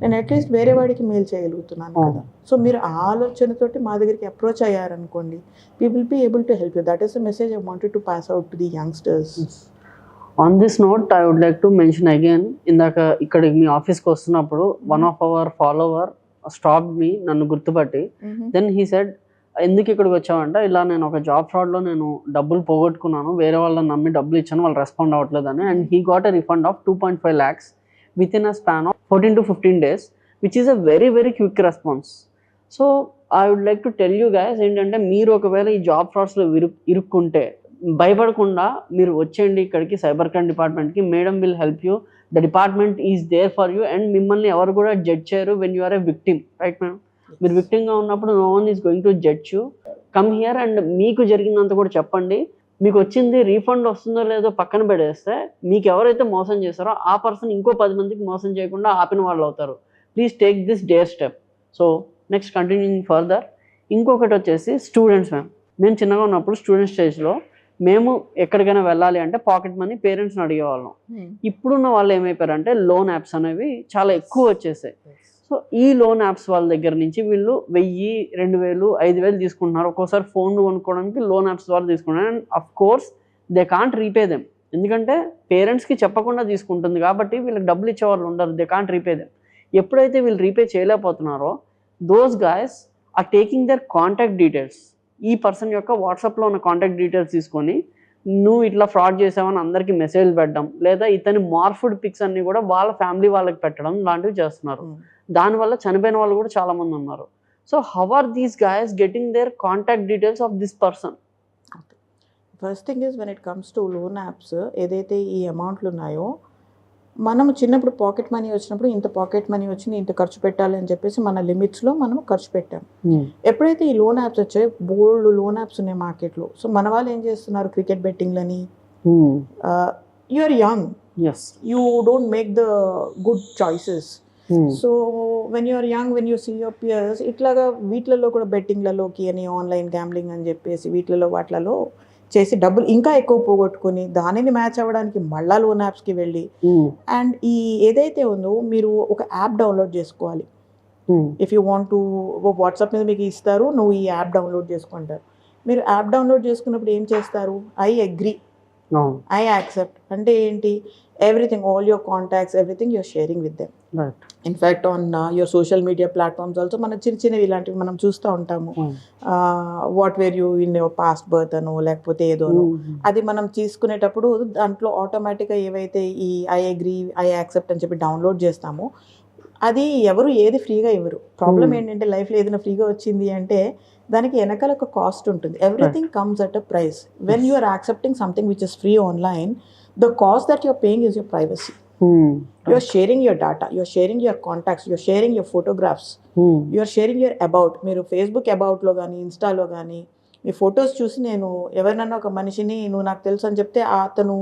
S2: నేను అట్లీస్ట్ వేరే వాడికి మెయిల్ చేయగలుగుతున్నాను కదా. సో మీరు ఆ ఆలోచనతోటి మా దగ్గరికి approach అయ్యారనుకోండి, we will be able to help you. That is the message I wanted to pass out to the youngsters.
S1: On this note, I would like to mention again, ఇందాక ఇక్కడికి మీ ఆఫీస్కి వస్తున్నప్పుడు one of our follower stop me, నన్ను గుర్తుపట్టి, then he said, ఎందుకు ఇక్కడికి వచ్చావంటే, ఇలా నేను ఒక జాబ్ ఫ్రాడ్లో నేను డబ్బులు పోగొట్టుకున్నాను, వేరే వాళ్ళని నమ్మి డబ్బులు ఇచ్చాను, వాళ్ళు రెస్పాండ్ అవ్వట్లేదని, and he got a refund of 2.5 lakhs within a span of 14 to 15 days, which is a very very quick response. So I would like to tell you guys ఏంటంటే, మీరు ఒకవేళ ఈ జాబ్ ఫ్రాడ్స్లో ఇరుక్కుంటే భయపడకుండా మీరు వచ్చేయండి ఇక్కడికి, సైబర్ క్రైమ్ డిపార్ట్మెంట్కి. Madam will help you, the department is there for you, and మిమ్మల్ని ఎవరు కూడా జడ్జ్ చేయరు when you are a victim, right madam? మీరు విక్టిమ్గా ఉన్నప్పుడు no one is going to judge you. Come here and మీకు జరిగినంత కూడా చెప్పండి. మీకు వచ్చింది రీఫండ్ వస్తుందో లేదో పక్కన పెడేస్తే, మీకు ఎవరైతే మోసం చేస్తారో ఆ పర్సన్ ఇంకో 10 మందికి మోసం చేయకుండా ఆపిన వాళ్ళు అవుతారు. Please take this dare step. So next continuing further, ఇంకొకటి వచ్చేసి స్టూడెంట్స్. మేము చిన్నగా ఉన్నప్పుడు స్టూడెంట్ స్టేజ్లో మేము ఎక్కడికైనా వెళ్ళాలి అంటే పాకెట్ మనీ పేరెంట్స్ని అడిగేవాళ్ళం. ఇప్పుడున్న వాళ్ళు ఏమైపోయారంటే, లోన్ యాప్స్ అనేవి చాలా ఎక్కువ వచ్చేసాయి. సో ఈ లోన్ యాప్స్ వాళ్ళ దగ్గర నుంచి వీళ్ళు 1000, 2000, 5000 తీసుకుంటున్నారు. ఒక్కోసారి ఫోన్ కొనుక్కోవడానికి లోన్ యాప్స్ ద్వారా తీసుకుంటున్నారు. And of course they can't repay them, ఎందుకంటే పేరెంట్స్కి చెప్పకుండా తీసుకుంటుంది కాబట్టి వీళ్ళకి డబ్బులు ఇచ్చేవాళ్ళు ఉండరు. They can't repay them. ఎప్పుడైతే వీళ్ళు రీపే చేయలేకపోతున్నారో, those guys are taking their contact details. ఈ పర్సన్ యొక్క వాట్సాప్లో ఉన్న కాంటాక్ట్ డీటెయిల్స్ తీసుకొని, నువ్వు ఇట్లా ఫ్రాడ్ చేసావని అందరికీ మెసేజ్ పెట్టడం, లేదా ఇతని మార్ఫ్డ్ పిక్స్ అన్ని కూడా వాళ్ళ ఫ్యామిలీ వాళ్ళకి పెట్టడం లాంటివి చేస్తున్నారు. దానివల్ల చనిపోయిన వాళ్ళు కూడా చాలా మంది ఉన్నారు. So how are these guys getting their contact details of this person?
S2: First thing is, when it comes to loan apps, ఏదైతే ఈ అమౌంట్లు ఉన్నాయో, మనం చిన్నప్పుడు పాకెట్ మనీ వచ్చినప్పుడు ఇంత పాకెట్ మనీ వచ్చింది, ఇంత ఖర్చు పెట్టాలి అని చెప్పేసి మన లిమిట్స్లో మనం ఖర్చు పెట్టాం. ఎప్పుడైతే ఈ లోన్ యాప్స్ వచ్చాయి, బోల్డ్ లోన్ యాప్స్ ఉన్నాయి మార్కెట్లో. సో మన వాళ్ళు ఏం చేస్తున్నారు, క్రికెట్ బెట్టింగ్లని. You are young, you don't make the good choices. So when you're young, when you see your peers, ఇట్లాగా వీటిలలో కూడా బెట్టింగ్లలోకి అని, ఆన్లైన్ గ్యాంబ్లింగ్ అని చెప్పేసి వీటిలలో వాటిలలో చేసి డబ్బులు ఇంకా ఎక్కువ పోగొట్టుకొని, దానిని మ్యాచ్ అవ్వడానికి మళ్ళా లోన్ యాప్స్కి వెళ్ళి, అండ్ ఈ ఏదైతే ఉందో మీరు ఒక యాప్ డౌన్లోడ్ చేసుకోవాలి. If you want to, WhatsApp మీద మీకు ఇస్తారు, నువ్వు ఈ యాప్ డౌన్లోడ్ చేసుకుంటారు. మీరు యాప్ డౌన్లోడ్ చేసుకున్నప్పుడు ఏం చేస్తారు, ఐ అగ్రీ, ఐ యాక్సెప్ట్ అంటే ఏంటి, everything, all your contacts, everything you're sharing with them.
S1: Right.
S2: In fact, on your social media platforms also, మన చిన్న ఇలాంటివి మనం చూస్తూ ఉంటాము. What where you in your past birth అనో లేకపోతే ఏదోనో, అది మనం తీసుకునేటప్పుడు దాంట్లో ఆటోమేటిక్గా ఏవైతే ఈ ఐ అగ్రీ, ఐ యాక్సెప్ట్ అని చెప్పి డౌన్లోడ్ చేస్తామో, అది ఎవరు ఏది ఫ్రీగా ఇవ్వరు. ప్రాబ్లం ఏంటంటే, లైఫ్లో ఏదైనా ఫ్రీగా వచ్చింది అంటే దానికి వెనకాల ఒక కాస్ట్ ఉంటుంది. Everything comes at a price. When you are accepting something which is free online, the cost that you're paying is your privacy. You're sharing your data, you're sharing your contacts, you're sharing your photographs, you're sharing your about. మీరు Facebook అబౌట్లో కానీ, ఇన్స్టాలో కానీ మీ photos చూసి, నేను ఎవరినన్నా ఒక మనిషిని నువ్వు నాకు తెలుసు అని చెప్తే అతను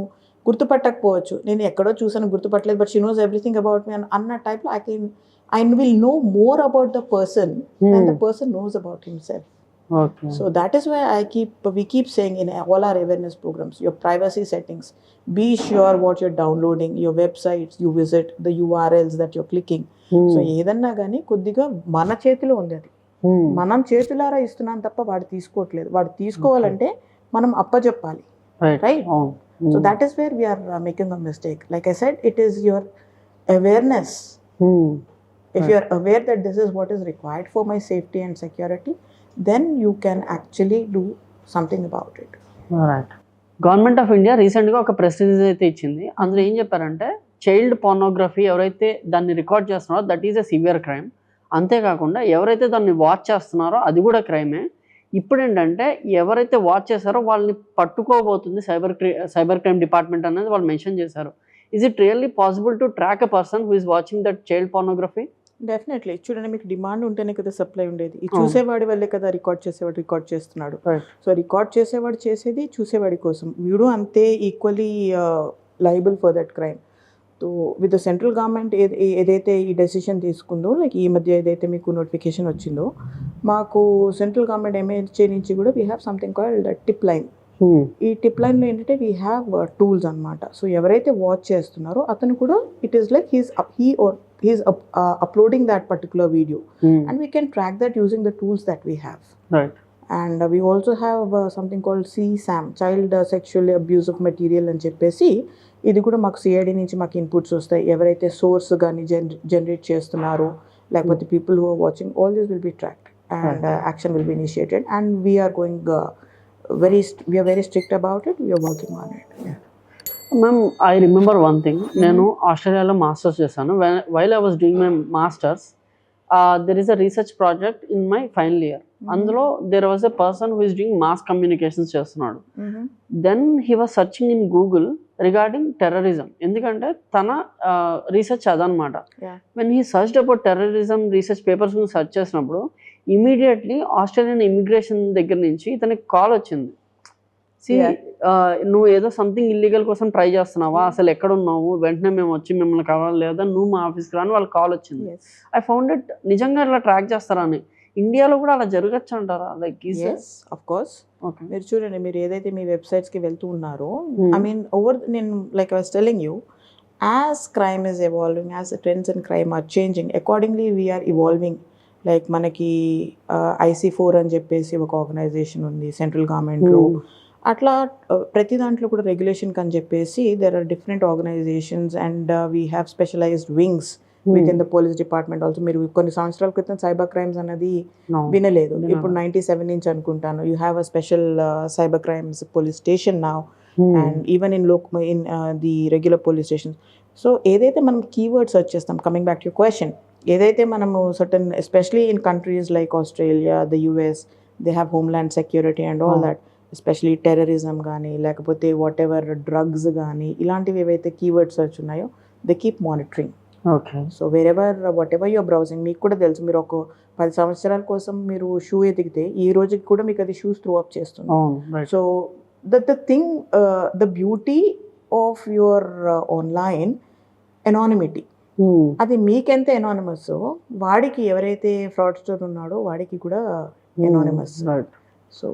S2: గుర్తుపట్టకపోవచ్చు, నేను ఎక్కడో చూసాను గుర్తుపట్టలేదు, but she knows everything about me అన్న టైప్లో I will know more about the person than the person knows about himself.
S1: Okay.
S2: So that is why we keep saying in all our awareness programs, your privacy settings, be sure what you're downloading, your websites you visit, the URLs that you're clicking. So ఏదన్నా కానీ కొద్దిగా మన చేతిలో ఉంది. అది మనం చేతులారా ఇస్తున్నాం తప్ప వాడు తీసుకోవట్లేదు. వాడు తీసుకోవాలంటే మనం అప్పచెప్పాలి, right? So that is where we are making a mistake. Like I said, it is your awareness. If you are aware that this is what is required for my safety and security, then you can actually do something about it.
S1: Alright. Government of India రీసెంట్గా ఒక press release అయితే ఇచ్చింది. అందులో ఏం చెప్పారంటే, child pornography ఎవరైతే దాన్ని record చేస్తున్నారో that is a severe crime. అంతేకాకుండా ఎవరైతే దాన్ని వాచ్ చేస్తున్నారో అది కూడా క్రైమే. ఇప్పుడు ఏంటంటే, ఎవరైతే వాచ్ చేశారో వాళ్ళని పట్టుకోబోతుంది సైబర్ క్రైమ్ డిపార్ట్మెంట్ అనేది వాళ్ళు మెన్షన్ చేశారు. Is it really possible to track a person who is watching that child pornography?
S2: Definitely చూడండి, మీకు డిమాండ్ ఉంటేనే కదా సప్లై ఉండేది. ఈ చూసేవాడి వల్లే కదా రికార్డ్ చేసేవాడు రికార్డ్ చేస్తున్నాడు. సో రికార్డ్ చేసేవాడు చేసేది చూసేవాడి కోసం, వీడు అంతే equally liable for that crime. So with the central government ఏదైతే ఈ డెసిషన్ తీసుకుందో, లైక్ ఈ మధ్య ఏదైతే మీకు నోటిఫికేషన్ వచ్చిందో, మాకు సెంట్రల్ గవర్నమెంట్ ఎంహెచ్ఏ నుంచి కూడా we have something called tip line. ఈ టిప్ లైన్లో ఏంటంటే వీ హ్యావ్ టూల్స్ అనమాట. సో ఎవరైతే వాచ్ చేస్తున్నారో అతను కూడా it is like he's uploading that particular video, and we can track that using the tools that we have.
S1: Right.
S2: And we also have something called CSAM, child sexually abusive material అని చెప్పేసి, ఇది కూడా మాకు CID నుంచి మాకు inputs వస్తాయి. ఎవరైతే source కానీ జనరేట్ చేస్తున్నారో, లేకపోతే people who are watching, all this will be tracked and action will be initiated. And we're going very strict about it. We are working on it. Yeah.
S1: Ma'am, I remember one thing. నేను ఆస్ట్రేలియాలో masters చేశాను. While I was doing my masters, there is a research project in my final year. అందులో there was a person who is doing mass communications చేస్తున్నాడు. Then he was searching in Google regarding terrorism, ఎందుకంటే తన research అదనమాట. When he searched about terrorism research papers గురించి search చేసినప్పుడు immediately Australian immigration దగ్గర నుంచి ఇతనికి కాల్ వచ్చింది. నువ్వు ఏదో సంథింగ్ ఇల్లీగల్ కోసం ట్రై చేస్తున్నావా, అసలు ఎక్కడ ఉన్నావు, వెంటనే మేము వచ్చి మిమ్మల్ని కావాలి, లేదా నువ్వు మా ఆఫీస్కి రాని వాళ్ళకి కాల్ వచ్చింది. ఐ ఫౌండ్ ఇట్ నిజంగా ఇట్లా ట్రాక్ చేస్తారని. ఇండియాలో కూడా అలా జరగచ్చు అంటారా? Like
S2: of course. మీరు చూడండి, మీరు ఏదైతే మీ వెబ్సైట్స్కి వెళ్తూ ఉన్నారో, ఐ మీన్ నేను like I was telling you, as crime is evolving, as the trends in crime are changing, accordingly we're evolving. Like మనకి IC4 అని చెప్పేసి ఒక ఆర్గనైజేషన్ ఉంది సెంట్రల్ గవర్నమెంట్లో. అట్లా ప్రతి దాంట్లో కూడా రెగ్యులేషన్కి అని చెప్పేసి there are different organizations, and we have specialized wings within the police department also. మీరు కొన్ని సంవత్సరాల క్రితం సైబర్ క్రైమ్స్ అన్నది వినలేదు, ఇప్పుడు 97 నుంచి అనుకుంటాను. You have a special cyber crimes police station now, and even in the regular police stations. So ఏదైతే మనం కీవర్డ్ సెర్చ్ చేస్తాం, coming back to your question, ఏదైతే మనము certain especially in countries like Australia, the US, they have homeland security and all that, especially terrorism కానీ లేకపోతే what ever drugs కానీ ఇలాంటివి ఏవైతే కీవర్డ్ సెర్చ్ ఉన్నాయో, they keep monitoring.
S1: Okay.
S2: So what ever your browsing, మీకు కూడా తెలుసు, మీరు ఒక 10 సంవత్సరాల కోసం మీరు షూ ఎదిగితే ఈ రోజుకి కూడా మీకు అది షూస్ త్రూ అప్ చేస్తుంది. So the thing, the beauty of your online anonymity, అది మీకెంత ఎనానిమస్, వాడికి ఎవరైతే ఫ్రాడ్స్టర్ ఉన్నాడో వాడికి కూడా anonymous. So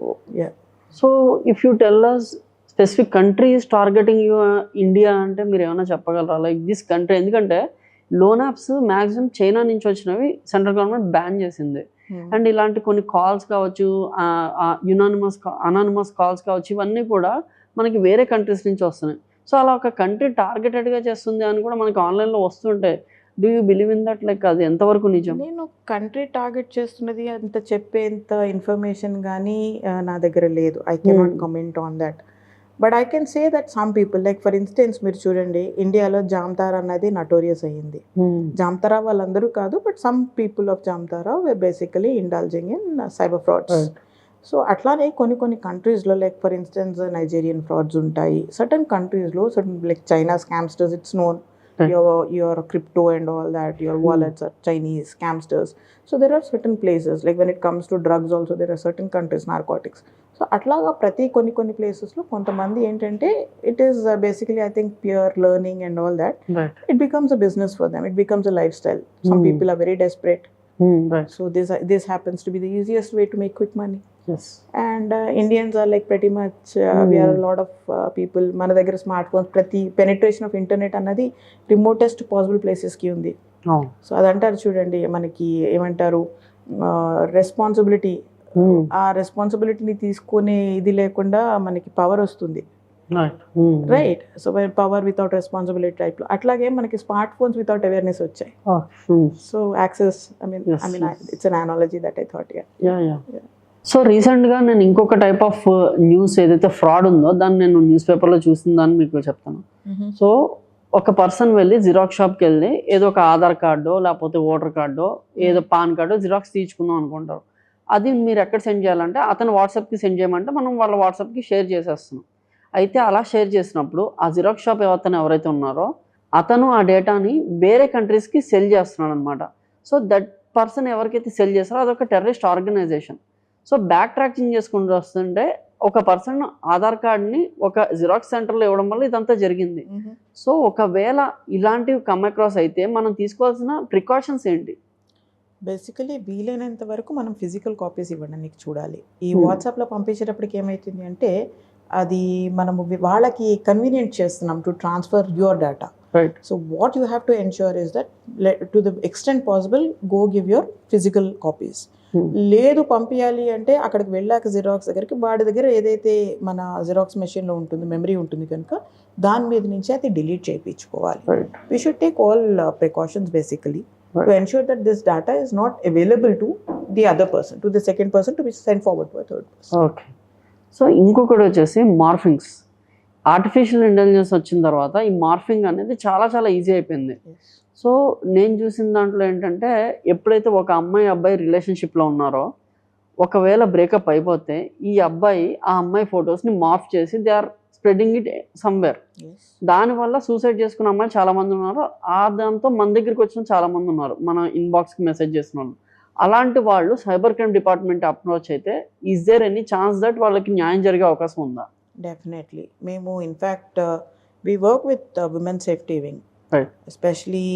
S1: so if you tell us specific countries targeting you India అంటే మీరు ఏమైనా చెప్పగలరా? లైక్ దిస్ కంట్రీ, ఎందుకంటే లోన్ యాప్స్ మ్యాక్సిమం చైనా నుంచి వచ్చినవి సెంట్రల్ గవర్నమెంట్ బ్యాన్ చేసింది. అండ్ ఇలాంటి కొన్ని కాల్స్ కావచ్చు, అనానిమస్ కాల్స్ కావచ్చు, ఇవన్నీ కూడా మనకి వేరే కంట్రీస్ నుంచి వస్తున్నాయి. సో అలా ఒక కంట్రీ టార్గెటెడ్గా చేస్తుంది అని కూడా మనకి ఆన్లైన్లో వస్తుంటాయి. Do you believe in that? Like అది ఎంతవరకు నిజం?
S2: నేను కంట్రీ టార్గెట్ చేస్తున్నది అంత చెప్పేంత ఇన్ఫర్మేషన్ కానీ నా దగ్గర లేదు. I cannot comment on that. But I can say that some people, like for instance మీరు చూడండి, ఇండియాలో జామ్తారా అన్నది నటోరియస్ అయ్యింది. జామ్తారా వాళ్ళందరూ కాదు, but some people of Jamtara were basically indulging in cyber frauds. So అట్లానే కొన్ని కంట్రీస్లో, like for instance Nigerian frauds ఉంటాయి. సర్టన్ కంట్రీస్లో like China scamsters, it's known, your crypto and all that, your wallets are Chinese scamsters. So there are certain places, like when it comes to drugs also, there are certain countries, narcotics. So atlaga prati కొన్ని places lo kontamandi entante, it is basically I think pure learning and all that.
S1: Right.
S2: It becomes a business for them, it becomes a lifestyle. Some people are very desperate.
S1: Right.
S2: So this happens to be the easiest way to make quick money.
S1: Yes.
S2: And Indians are like pretty much we are a lot of people, మన దగ్గర smart phones, ప్రతి penetration of internet అన్నది remotest possible ప్లేసెస్కి ఉంది. So అదంటారు చూడండి, మనకి ఏమంటారు, responsibility. ఆ రెస్పాన్సిబిలిటీని తీసుకునే ఇది లేకుండా మనకి పవర్ వస్తుంది. Right. So power without responsibility టైప్లో, అట్లాగే మనకి స్మార్ట్ ఫోన్స్ వితౌట్ అవేర్నెస్ వచ్చాయి. So access, I mean it's an analogy that I thought.
S1: So రీసెంట్గా నేను ఇంకొక టైప్ ఆఫ్ న్యూస్ ఏదైతే ఫ్రాడ్ ఉందో దాన్ని నేను న్యూస్ పేపర్లో చూసిందని మీకు చెప్తాను. సో ఒక పర్సన్ వెళ్ళి జిరాక్స్ షాప్కి వెళ్ళి ఏదో ఒక ఆధార్ కార్డో లేకపోతే ఓటర్ కార్డో ఏదో పాన్ కార్డో జిరాక్స్ తీర్చుకుందాం అనుకుంటారు. అది మీరు ఎక్కడ సెండ్ చేయాలంటే అతను వాట్సాప్కి సెండ్ చేయమంటే మనం వాళ్ళ వాట్సాప్కి షేర్ చేసేస్తున్నాం. అయితే అలా షేర్ చేసినప్పుడు ఆ జిరాక్స్ షాప్ అతను ఎవరైతే ఉన్నారో అతను ఆ డేటాని వేరే కంట్రీస్కి సెల్ చేస్తున్నాడు అనమాట. సో దట్ పర్సన్ ఎవరికైతే సెల్ చేస్తారో అదొక terrorist organization. So back tracking చేసుకుంటూ వస్తుంటే ఒక పర్సన్ ఆధార్ కార్డ్ని ఒక జిరాక్స్ సెంటర్లో ఇవ్వడం వల్ల ఇదంతా జరిగింది. సో ఒకవేళ ఇలాంటివి కమ్ అక్రాస్ అయితే మనం తీసుకోవాల్సిన ప్రికాషన్స్ ఏంటి?
S2: బేసికలీ వీలైనంత వరకు మనం ఫిజికల్ కాపీస్ ఇవ్వడానికి చూడాలి. ఈ వాట్సాప్లో పంపించేటప్పటికి ఏమవుతుంది అంటే అది మనము వాళ్ళకి కన్వీనియంట్ చేస్తున్నాం to transfer your data.
S1: Right.
S2: So what you have to ensure is that to the extent possible go give your physical copies. లేదు పంపించాలి అంటే అక్కడికి వెళ్ళాక జిరాక్స్ దగ్గరికి వాడి దగ్గర ఏదైతే మన జిరాక్స్ మెషిన్లో ఉంటుంది, మెమరీ ఉంటుంది కనుక దాని మీద నుంచి అది డిలీట్ చేయించుకోవాలి. We should take all precautions basically to ensure that this data is not available to the other person, to the second person to be sent forward to a third person.
S1: Okay. So ఇంకొకటి వచ్చేసి morphings. Artificial intelligence వచ్చిన తర్వాత ఈ morphing అనేది చాలా చాలా easy అయిపోయింది. So నేను చూసిన దాంట్లో ఏంటంటే ఎప్పుడైతే ఒక అమ్మాయి అబ్బాయి రిలేషన్షిప్లో ఉన్నారో ఒకవేళ బ్రేకప్ అయిపోతే ఈ అబ్బాయి ఆ అమ్మాయి ఫొటోస్ని మార్ఫ్ చేసి they are spreading it somewhere. దానివల్ల సూసైడ్ చేసుకున్న అమ్మాయిలు చాలామంది ఉన్నారు. దాంతో మన దగ్గరికి వచ్చిన చాలామంది ఉన్నారు, మన ఇన్బాక్స్కి మెసేజ్ చేసిన వాళ్ళు. అలాంటి వాళ్ళు సైబర్ క్రైమ్ డిపార్ట్మెంట్ అప్రోచ్ అయితే is there any chance that వాళ్ళకి న్యాయం జరిగే అవకాశం ఉందా?
S2: డెఫినెట్లీ. మేము in fact we work with women safety wing. Especially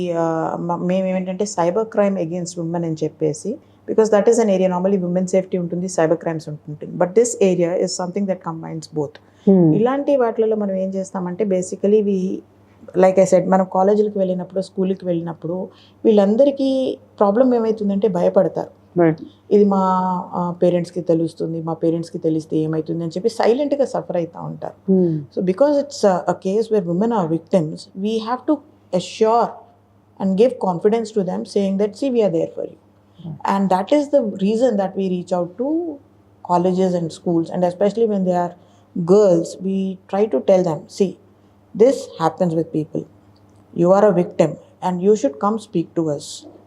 S2: మేము ఏమిటంటే సైబర్ క్రైమ్ అగేన్స్ట్ ఉమెన్ అని చెప్పేసి, because that is an area. Normally women safety ఉంటుంది, సైబర్ క్రైమ్స్ ఉంటుంది, but this area is something that combines both. ఇలాంటి వాటిలలో మనం ఏం చేస్తామంటే బేసికలీ లైక్ ఐ సెడ్, మనం కాలేజీలకు వెళ్ళినప్పుడు, స్కూల్కి వెళ్ళినప్పుడు వీళ్ళందరికీ ప్రాబ్లం ఏమవుతుందంటే భయపడతారు. ఇది మా పేరెంట్స్కి తెలుస్తుంది, మా పేరెంట్స్కి తెలిస్తే ఏమవుతుంది అని చెప్పి సైలెంట్గా సఫర్ అవుతూ ఉంటారు. So because it's a case where women are victims, we have to assure and give confidence to them saying that see we are there for you. And that is the reason that we reach out to colleges and schools, and especially when they are girls, we try to tell them, see, this happens with people, you are a victim and you should come speak to us.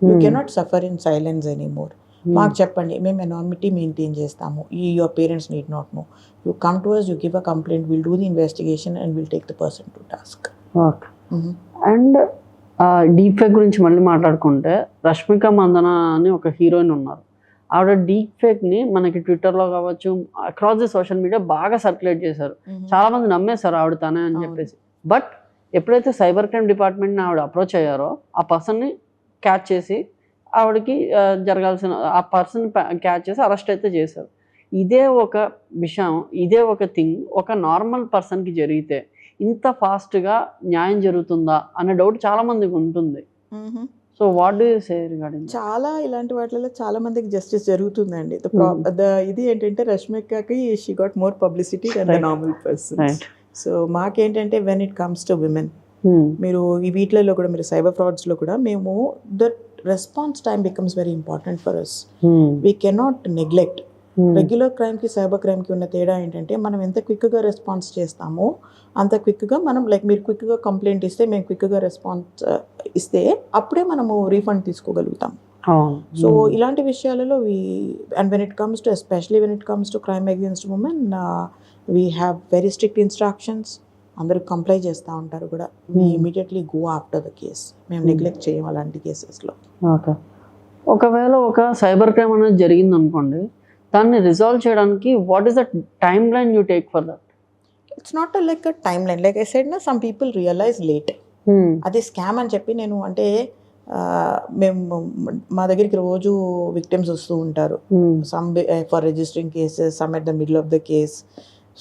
S2: You cannot suffer in silence anymore. మాకు చెప్పండి, మేము anonymity maintain చేస్తాము, your parents need not know. You come to us, you give a complaint, we'll do the investigation and we'll take the person to task.
S1: Okay. And deep fake గురించి మళ్ళీ మాట్లాడుకుంటే రష్మిక మందన అని ఒక heroine ఉన్నారు. ఆవిడ deep ఫేక్ని మనకి ట్విట్టర్లో కావచ్చు, అక్రాస్ ది సోషల్ మీడియా బాగా సర్క్యులేట్ చేశారు. చాలామంది నమ్మేశారు ఆవిడ తనే అని చెప్పేసి. బట్ ఎప్పుడైతే సైబర్ క్రైమ్ డిపార్ట్మెంట్ని ఆవిడ అప్రోచ్ అయ్యారో ఆ పర్సన్ని క్యాచ్ చేసి ఆవిడకి జరగాల్సిన ఆ పర్సన్ క్యాచ్ చేసి అరెస్ట్ అయితే చేశారు. ఇదే ఒక విషయం, ఇదే ఒక థింగ్ ఒక నార్మల్ పర్సన్కి జరిగితే ఇంత ఫాస్ట్గా న్యాయం జరుగుతుందా అనే డౌట్ చాలా మందికి ఉంటుంది. So what do you say regarding?
S2: చాలా ఇలాంటి వాటిలో చాలా మందికి జస్టిస్ జరుగుతుందండి. ఇది ఏంటంటే రష్మికకి she got more publicity than the normal person. So మాకేంటంటే when it comes to women, మీరు ఈ వీటిలలో కూడా, మీరు సైబర్ ఫ్రాడ్స్లో కూడా మేము that response time becomes very important for us. We cannot neglect. Regular క్రైమ్కి సైబర్ క్రైమ్కి ఉన్న తేడా ఏంటంటే మనం ఎంత క్విక్గా రెస్పాన్స్ చేస్తామో అంత క్విక్గా మనం, లైక్ మీరు క్విక్గా కంప్లైంట్ ఇస్తే మేము క్విక్గా రెస్పాన్స్ ఇస్తే అప్పుడే మనము రీఫండ్ తీసుకోగలుగుతాం. సో ఇలాంటి విషయాలలో and when it comes to, especially when it comes to crime against women, we have very strict instructions. అందరూ కంప్లై చేస్తూ ఉంటారు కూడా. We immediately go after the case. మేము నెగ్లెక్ట్ చేయం అలాంటి కేసెస్లో.
S1: ఓకే. ఒకవేళ ఒక సైబర్ క్రైమ్ అనేది జరిగింది అనుకోండి, దాన్ని రిజాల్వ్ చేయడానికి what is the time line you take for that?
S2: It's not like a time line. Like I said నా, సమ్ పీపుల్ రియలైజ్ లేట్ అది స్కామ్ అని చెప్పి. నేను అంటే మేము మా దగ్గరికి రోజు విక్టిమ్స్ వస్తూ ఉంటారు, some for registering cases, some at the middle of the case.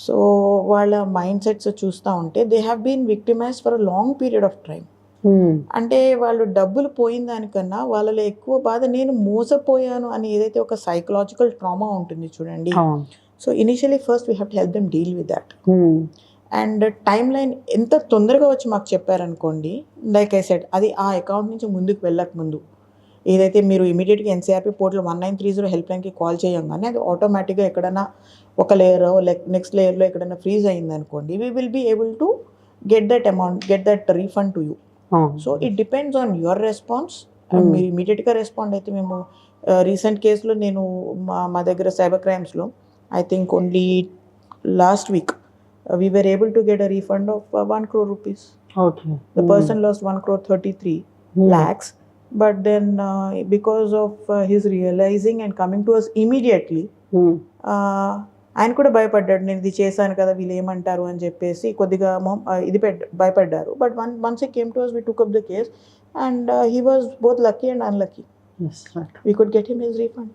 S2: So వాళ్ళ మైండ్ సెట్స్ చూస్తూ ఉంటే they have been victimized for a long period of time. అంటే వాళ్ళు డబ్బులు పోయిన దానికన్నా వాళ్ళలో ఎక్కువ బాధ నేను మోసపోయాను అని ఏదైతే ఒక సైకలాజికల్ ట్రామా ఉంటుంది చూడండి. So initially first we have to help them deal with that. And time line ఎంత తొందరగా వచ్చి మాకు చెప్పారనుకోండి, లైక్ ఐ సెడ్, అది ఆ అకౌంట్ నుంచి ముందుకు వెళ్ళక ముందు ఏదైతే మీరు ఇమీడియట్గా ఎన్సీఆర్పీ పోర్టల్ 1930 హెల్ప్ లైన్కి కాల్ చేయంగానే అది ఆటోమేటిక్గా ఎక్కడైనా ఒక లేయర్ నెక్స్ట్ లేయర్లో ఎక్కడైనా ఫ్రీజ్ అయింది అనుకోండి, we will be able to get that amount, get that refund to you. So it depends on your response. మీరు ఇమీడియట్గా రెస్పాండ్ అయితే, మేము రీసెంట్ కేసులో నేను మా దగ్గర సైబర్ క్రైమ్స్లో I think only last week we were able to get a refund of 1 crore rupees.
S1: Okay.
S2: The person lost 1 crore 33 lakhs. But then because of his realizing and coming to us immediately, ఆయన కూడా భయపడ్డాడు, నేను ఇది చేశాను కదా వీళ్ళు ఏమంటారు అని చెప్పేసి కొద్దిగా ఇది భయపడ్డారు. But once he came to us, we took up the case and he was both lucky and unlucky.
S1: Yes, right.
S2: We could get him his refund.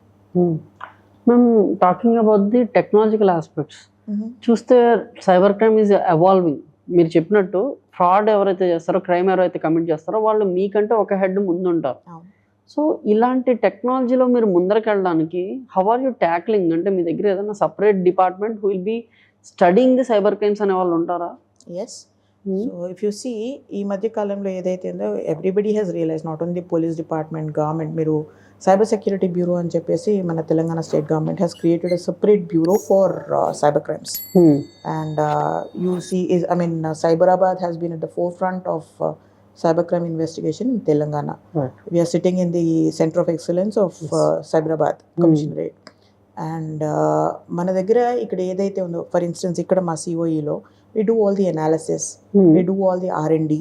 S1: Ma'am, talking about the technological aspects, చూస్తే cyber crime is evolving. మీరు చెప్పినట్టు fraud ఎవరైతే చేస్తారో, crime ఎవరైతే commit చేస్తారో వాళ్ళు మీకంటే ఒక హెడ్ ముందుంటారు. సో ఇలాంటి టెక్నాలజీలో మీరు ముందరికి వెళ్ళడానికి హౌ ఆర్ యూ ట్యాక్లింగ్? అంటే మీ దగ్గర ఏదైనా separate department who will be studying the cyber crimes అనే వాళ్ళు ఉంటారా?
S2: Yes. So if you see, ఈ మధ్య కాలంలో ఏదైతే ఉందో everybody has realize, not only police department, government, మీరు సైబర్ సెక్యూరిటీ బ్యూరో అని చెప్పేసి మన Telangana state government has created a separate bureau for cyber crimes. And you see is, I mean, Cyberabad has been at the forefront of cybercrime investigation in Telangana.
S1: Right.
S2: We are sitting in the center of excellence of Cyberabad Commissionerate. And మన దగ్గర ఇక్కడ ఏదైతే ఉందో, for instance ఇక్కడ మా COEలో we do all the analysis, we do all the R&D,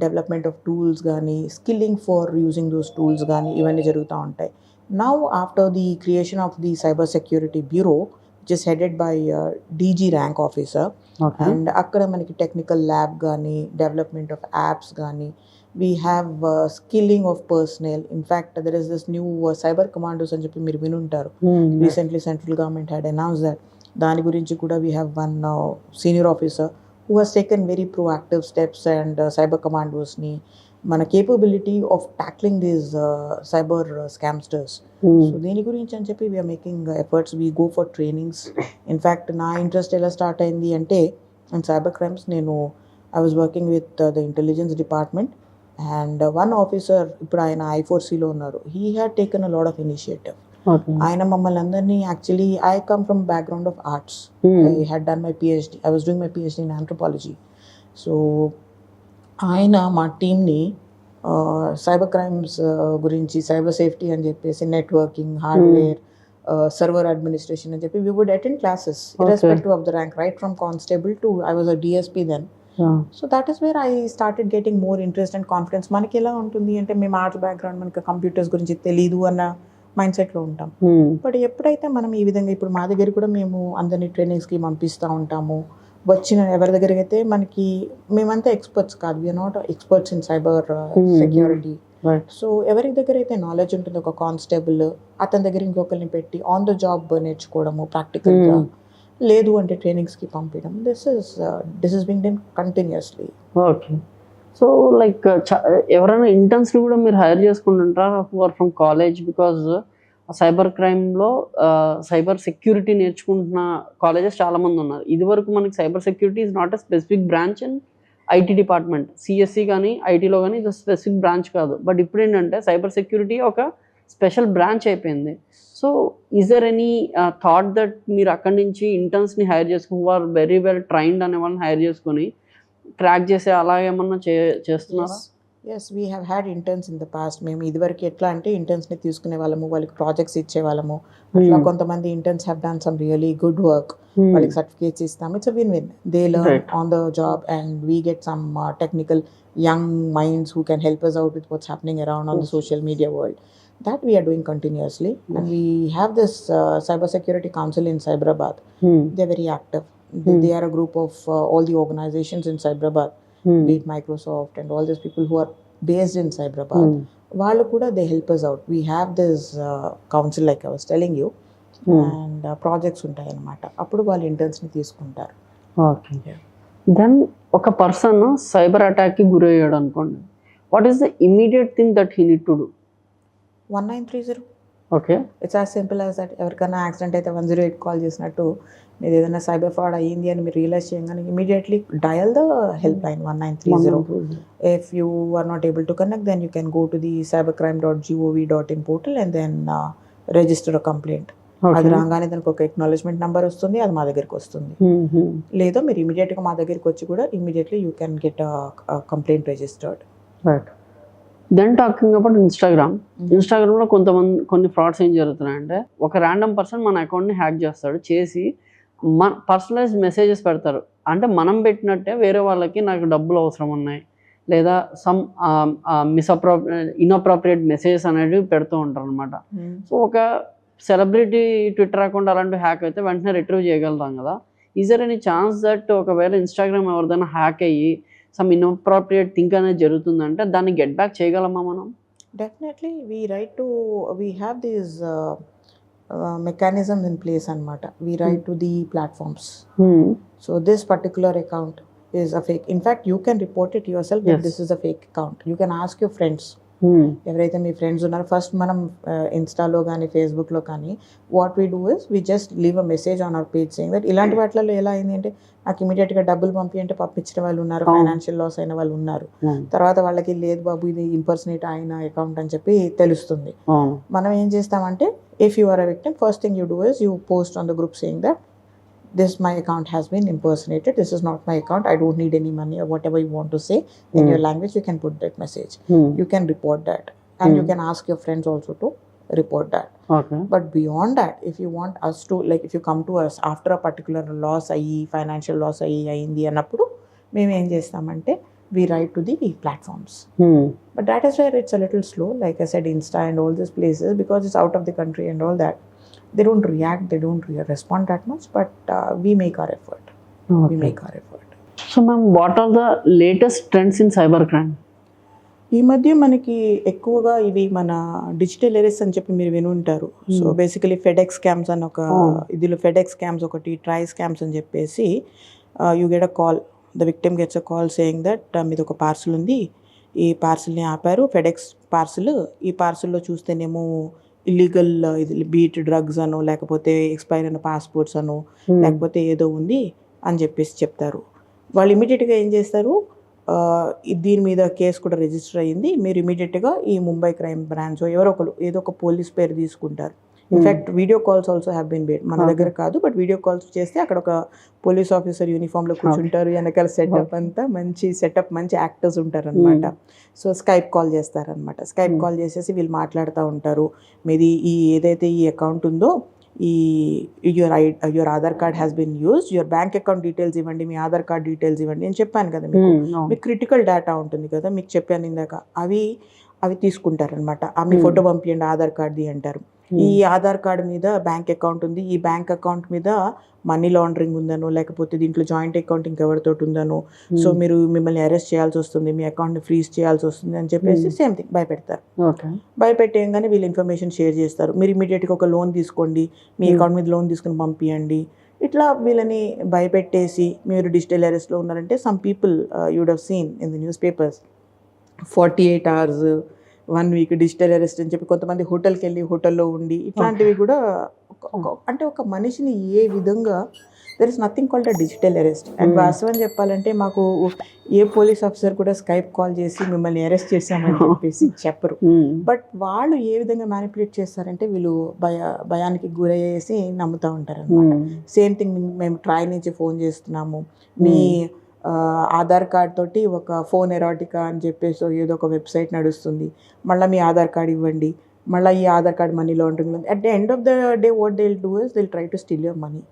S2: development of tools కానీ, skilling for using those tools కానీ, ఇవన్నీ జరుగుతూ ఉంటాయి. Now after the creation of the cyber security bureau which is headed by DG rank officer, and అక్కడ మనకి technical lab కానీ, development of apps కానీ, we have skilling of personnel. In fact there is this new cyber commandos అని చెప్పి మీరు వినుంటారు. Recently central government had announce that. దాని గురించి కూడా we have one senior officer who has taken very proactive steps, and cyber commandos ni mana capability of tackling these cyber scamsters. So deni gurinchi ani cheppi we are making efforts. We go for trainings. In fact, na interest ela start ayindi ante in cyber crimes, I was working with the intelligence department, and one officer ippudu ayana I4C lo unnaru. He had taken a lot of initiative. ఆయన మమ్మల్ని అందరినీ, actually I come from background of arts. I had done my PhD. I was doing my PhD in anthropology. So ఆయన మా టీమ్ని cyber crimes గురించి, cyber safety అని చెప్పేసి, networking, hardware, server administration అని చెప్పి, we would attend classes irrespective of the rank, right from constable to I was a DSP then. So that is where I started getting more interest and confidence. మనకి ఎలా ఉంటుంది అంటే, మేము arts background, మనకి computers గురించి తెలీదు అన్న mind సెట్లో ఉంటాం. బట్ ఎప్పుడైతే మనం ఈ విధంగా, ఇప్పుడు మా దగ్గర కూడా మేము అందరినీ ట్రైనింగ్స్కి పంపిస్తూ ఉంటాము. వచ్చిన ఎవరి దగ్గరికి అయితే మనకి, మేమంతా ఎక్స్పర్ట్స్ కాదు, we are not experts in cyber security. So ఎవరి దగ్గర అయితే నాలెడ్జ్ ఉంటుంది, ఒక కానిస్టేబుల్, అతని దగ్గర ఇంకొకరిని పెట్టి ఆన్ ద జాబ్ నేర్చుకోవడము, ప్రాక్టికల్గా, లేదు అంటే ట్రైనింగ్స్కి పంపించడం. This is being done continuously.
S1: Okay. So like ఎవరైనా ఇంటర్న్స్ని కూడా మీరు హైర్ చేసుకుంటుంటారా who are from college? Because cyber క్రైమ్లో సైబర్ సెక్యూరిటీ నేర్చుకుంటున్న కాలేజెస్ చాలామంది ఉన్నారు. ఇదివరకు మనకి cyber security is not a specific branch in IT department. CSE కానీ ITలో కానీ ఇది స్పెసిఫిక్ బ్రాంచ్ కాదు. బట్ ఇప్పుడు ఏంటంటే సైబర్ సెక్యూరిటీ ఒక స్పెషల్ బ్రాంచ్ అయిపోయింది. So is there any thought that మీరు అక్కడి నుంచి ఇంటర్న్స్ని హైర్ చేసుకుని, who are very well trained అనే వాళ్ళని హైర్ చేసుకొని ట్రాక్ చేసే అలా ఏమన్నా చేస్తున్నారా?
S2: Yes, we have had interns in the past. మేము ఇదివరకు ఎట్లా అంటే ఇంటర్న్స్ని తీసుకునే వాళ్ళము, వాళ్ళకి ప్రాజెక్ట్స్ ఇచ్చేవాళ్ళము. అట్లా కొంతమంది interns have done some really good work. వాళ్ళకి సర్టిఫికేట్స్ ఇస్తాము. It's a win-win. They learn on the job and we get some technical young minds who can help us out with what's happening around on the social media world. That we are doing continuously. And we have this cyber security council in Cyberabad. They're very active. They are a group of all the organizations in Cyberabad, be it Microsoft and all these people who are based in Cyberabad. Vallu kuda they help us out. We have this council, like I was telling you, and projects ఉంటాయి అన్నమాట. అప్పుడు వాళ్ళు interns ని తీసుకుంటారు.
S1: Okay. Then ఒక person cyber అటాక్కి గురయ్యాడు అనుకోండి, what is the immediate thing that he need to do?
S2: 1930.
S1: Okay.
S2: It's as simple as that. ఎవరికైనా యాక్సిడెంట్ అయితే 108 కాల్ చేసినట్టు, మీరు ఏదైనా సైబర్ ఫ్రాడ్ అయ్యింది అని మీరు రియలైజ్ చేయగానే immediately dial the help line 1930. If you are not able to connect, then you can go to the cybercrime.gov.in portal and then register a complaint. అది రాగానే దానికి ఒక ఎక్నాలజ్మెంట్ నెంబర్ వస్తుంది, అది మా దగ్గరికి వస్తుంది. లేదా మీరు ఇమీడియట్గా మా దగ్గరికి వచ్చి కూడా immediately you can get complaint registered.
S1: Right. Then talking about ఇన్స్టాగ్రామ్లో కొన్ని ఫ్రాడ్స్ ఏం జరుగుతున్నాయంటే, ఒక ర్యాండమ్ పర్సన్ మన అకౌంట్ని హ్యాక్ చేస్తాడు, చేసి మన పర్సనలైజ్డ్ మెసేజెస్ పెడతారు. అంటే మనం పెట్టినట్టే వేరే వాళ్ళకి నాకు డబ్బులు అవసరం ఉన్నాయి, లేదా సమ్ ఇన్అప్రోప్రియేట్ మెసేజెస్ అనేవి పెడుతూ ఉంటారు అనమాట. సో ఒక సెలబ్రిటీ ట్విట్టర్ అకౌంట్ అలాంటివి హ్యాక్ అయితే వెంటనే రిట్రీవ్ చేయగలుగుతాం కదా. Is there any chance that ఒకవేళ ఇన్స్టాగ్రామ్ ఎవరిదైనా హ్యాక్ అయ్యి సమ్ ఇన్అప్రోప్రియేట్ థింక్ అనేది జరుగుతుందంటే దాన్ని గెట్ బ్యాక్ చేయగలమా మనం?
S2: Definitely, we have these mechanisms in place anamata. We write to the platforms. So this particular account is a fake. In fact, you can report it yourself that this is a fake account. You can ask your friends. ఎవరైతే మీ friends ఉన్నారో first మనం ఇన్స్టాలో కానీ ఫేస్బుక్లో కానీ what we do is we just leave a message on hour page saying that ఇలాంటి వాటిలో ఎలా అయింది అంటే నాకు ఇమీడియట్గా డబ్బులు అంటే పంపించిన వాళ్ళు ఉన్నారు, ఫైనాన్షియల్ లాస్ అయిన వాళ్ళు ఉన్నారు. తర్వాత వాళ్ళకి లేదు బాబు ఇది ఇంపర్సనేట్ అయిన అకౌంట్ అని చెప్పి తెలుస్తుంది. మనం ఏం చేస్తామంటే if you are a victim first thing you do is you post on the group saying that this my account has been impersonated, this is not my account, I don't need any money, or whatever you want to say in your language, you can put that message. You can report that and you can ask your friends also to report that. But beyond that, if you want us to, like if you come to us after a particular loss ayi financial loss ayindi annappudu mem em chestamante we write to the platforms. But that is where it's a little slow, like I said, Insta and all these places, because it's out of the country and all that. They don't react, they don't respond that much, but we make our effort. We make our effort.
S1: So ma'am, what are the latest trends in cybercrime?
S2: ఈ మధ్య మనకి ఎక్కువగా ఇవి మన digital arrest అని చెప్పి మీరు విని ఉంటారు. సో బేసికలీ ఫెడెక్స్ స్కామ్స్ అని ఒక ఇదిలో ఫెడెక్స్ స్కామ్స్ ఒకటి, ట్రై స్కామ్స్ అని చెప్పేసి you get a call, the victim gets a call saying that మీది ఒక పార్సల్ ఉంది, ఈ పార్సల్ని ఆపారు, ఫెడెక్స్ పార్సల్, ఈ పార్సల్లో చూస్తేనేమో ఇల్లీగల్ ఇది బీట్ డ్రగ్స్ అనో లేకపోతే ఎక్స్పైర్ అయిన పాస్పోర్ట్స్ అనో లేకపోతే ఏదో ఉంది అని చెప్పేసి చెప్తారు. వాళ్ళు ఇమీడియట్గా ఏం చేస్తారు, దీని మీద కేసు కూడా రిజిస్టర్ అయ్యింది, మీరు ఇమీడియట్గా ఈ ముంబై క్రైమ్ బ్రాంచ్ ఎవరో ఒకరు ఏదో ఒక పోలీస్ పేరు తీసుకుంటారు. In fact video calls also have been made, మన దగ్గర కాదు బట్ వీడియో కాల్స్ చేస్తే అక్కడ ఒక పోలీస్ ఆఫీసర్ యూనిఫామ్లో కూర్చుంటారు, వెనకాల సెటప్ అంతా మంచి సెటప్, మంచి యాక్టర్స్ ఉంటారు అనమాట. సో స్కైప్ కాల్ చేస్తారనమాట. స్కైప్ కాల్ చేసేసి వీళ్ళు మాట్లాడుతూ ఉంటారు, మీది ఈ ఏదైతే ఈ అకౌంట్ ఉందో ఈ your Aadhaar card has been used, your bank account details ఇవ్వండి, మీ ఆధార్ కార్డ్ డీటెయిల్స్ ఇవ్వండి. నేను చెప్పాను కదా మీకు క్రిటికల్ డేటా ఉంటుంది కదా, మీకు చెప్పాను ఇందాక, అవి తీసుకుంటారనమాట. మీ ఫోటో పంపించండి ఆధార్ కార్డ్ది అంటారు. ఈ ఆధార్ కార్డు మీద బ్యాంక్ అకౌంట్ ఉంది, ఈ బ్యాంక్ అకౌంట్ మీద మనీ లాండరింగ్ ఉందనో లేకపోతే దీంట్లో జాయింట్ అకౌంట్ ఇంకెవరితో ఉందనో, సో మీరు మిమ్మల్ని అరెస్ట్ చేయాల్సి వస్తుంది, మీ అకౌంట్ని ఫ్రీజ్ చేయాల్సి వస్తుంది అని చెప్పేసి సేమ్ థింగ్ భయపెడతారు. భయపెట్టేయంగానే వీళ్ళు ఇన్ఫర్మేషన్ షేర్ చేస్తారు, మీరు ఇమీడియట్గా ఒక లోన్ తీసుకోండి, మీ అకౌంట్ మీద లోన్ తీసుకుని పంపించండి. ఇట్లా వీళ్ళని భయపెట్టేసి మీరు డిజిటల్ అరెస్ట్లో ఉన్నారంటే some people you would have seen in the news papers 48 hours 1 week digital arrest అని చెప్పి కొంతమంది హోటల్కి వెళ్ళి హోటల్లో ఉండి ఇట్లాంటివి కూడా అంటే ఒక మనిషిని ఏ విధంగా there is nothing called a digital arrest. And వాస్తవం చెప్పాలంటే మాకు ఏ పోలీస్ ఆఫీసర్ కూడా స్కైప్ కాల్ చేసి మిమ్మల్ని అరెస్ట్ చేశామని చెప్పేసి చెప్పరు. బట్ వాళ్ళు ఏ విధంగా మ్యానిపులేట్ చేస్తారంటే వీళ్ళు భయానికి గురయ్యేసి నమ్ముతూ ఉంటారు అనమాట. సేమ్ థింగ్, మేము ట్రై నుంచి ఫోన్ చేస్తున్నాము, మీ ఆధార్ కార్డ్ తోటి ఒక ఫోన్ ఎరాటికా అని చెప్పేసి ఏదో ఒక వెబ్సైట్ నడుస్తుంది, మళ్ళీ మీ ఆధార్ కార్డ్ ఇవ్వండి, మళ్ళీ ఈ ఆధార్ కార్డ్ మనీ లాండరింగ్ ఉంది. At the end of the day what they will do is they will try to steal your money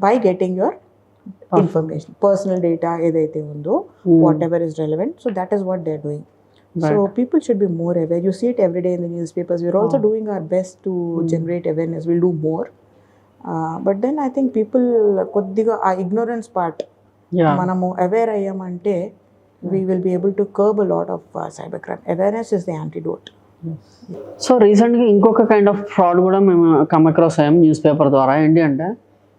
S2: by getting your information, personal data ఏదైతే ఉందో whatever is relevant. So that is what they are doing. So people should be more aware. You see it every day in the newspapers. We're also doing our best to generate awareness. We'll do more. But then I think people కొద్దిగా ఆ ignorance part మనము aware అయ్యామంటే we will be able to curb a lot of cybercrime. Awareness is the antidote.
S1: So రీసెంట్గా ఇంకొక kind of fraud కూడా మేము come across అయ్యాం news paper ద్వారా. ఏంటి అంటే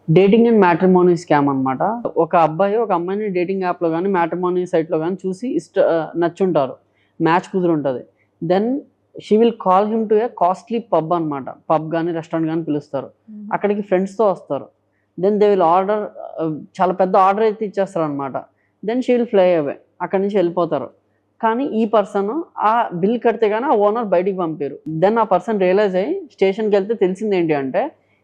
S1: డేటింగ్ అండ్ మ్యాట్రిమోనీ స్కామ్ అనమాట. ఒక అబ్బాయి ఒక అమ్మాయిని డేటింగ్ యాప్లో కానీ మ్యాట్రిమోనీ సైట్లో కానీ చూసి నచ్చుంటారు, మ్యాచ్ కుదురుంటుంది. Then she will call him to a costly pub అనమాట. పబ్ కానీ రెస్టారెంట్ కానీ పిలుస్తారు, అక్కడికి ఫ్రెండ్స్తో వస్తారు. దెన్ దే విల్ ఆర్డర్, చాలా పెద్ద ఆర్డర్ అయితే ఇచ్చేస్తారు అనమాట. Then she will fly away, అక్కడి నుంచి వెళ్ళిపోతారు. కానీ ఈ పర్సన్ ఆ బిల్ కడితే కానీ ఆ ఓనర్ బయటికి పంపారు. దెన్ ఆ పర్సన్ రియలైజ్ అయ్యి స్టేషన్కి వెళ్తే తెలిసింది ఏంటి అంటే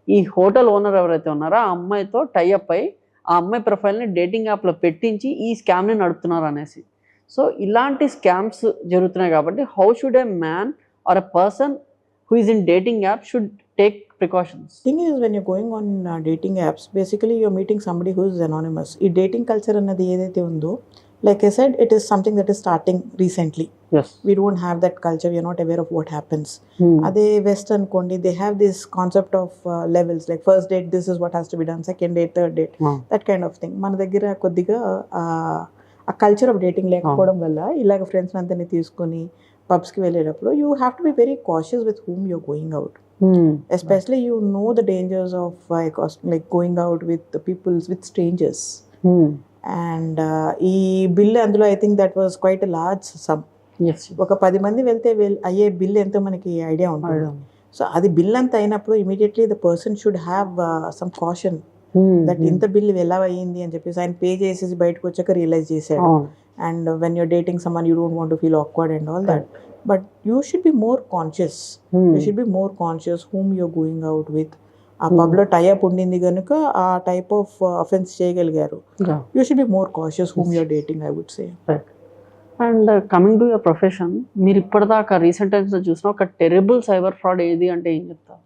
S1: ఈ హోటల్ ఓనర్ ఎవరైతే ఉన్నారో ఆ అమ్మాయితో టైఅప్ అయ్యి ఆ అమ్మాయి ప్రొఫైల్ని డేటింగ్ యాప్లో పెట్టించి ఈ స్కామ్ని నడుపుతున్నారు అనేసి. సో ఇలాంటి స్కామ్స్ జరుగుతున్నాయి కాబట్టి how should a man or a person who is in dating app should take precautions?
S2: Thing is, when you're going on dating apps, basically you're meeting somebody who is anonymous. ఈ dating culture అన్నది ఏదైతే ఉందో Like I said, it is something that is starting recently.
S1: Yes.
S2: We don't have that culture, we are not aware of what happens. Ade western kondi, they have this concept of levels, like first date this is what has to be done, second date, third date, that kind of thing. మన దగ్గర కొద్దిగా ఆ culture of dating లేకపోవడం వల్ల ఇలాగ friends అంతని తీసుకొని పబ్స్కి వెళ్ళేటప్పుడు you have to be very cautious with whom you're going out. Especially you know the dangers of like going out with the peoples, with strangers. And ఈ బిల్ అందులో I think that was quite a large some. ఒక 10 మంది వెళ్తే అయ్యే bill ఎంతో మనకి idea ఉంటుంది. So అది బిల్ అంత అయినప్పుడు immediately the person should have some caution that ఇంత బిల్ ఎలా అయ్యింది అని చెప్పేసి ఆయన పే చేసేసి బయటకు వచ్చాక రియలైజ్ చేశాడు. And when you're dating someone you don't want to feel awkward and all that. But you should be more conscious. You should be more conscious whom you're going out with. ఆ పబ్లో tie up ఉండింది కనుక ఆ type of offence చేయగలిగారు. You should be more cautious whom you're dating, I would say.
S1: And coming to your profession, మీరు ఇప్పటిదాకా recent టైమ్స్లో చూసిన ఒక టెరబుల్ సైబర్ ఫ్రాడ్ ఏది అంటే ఏం చెప్తారు?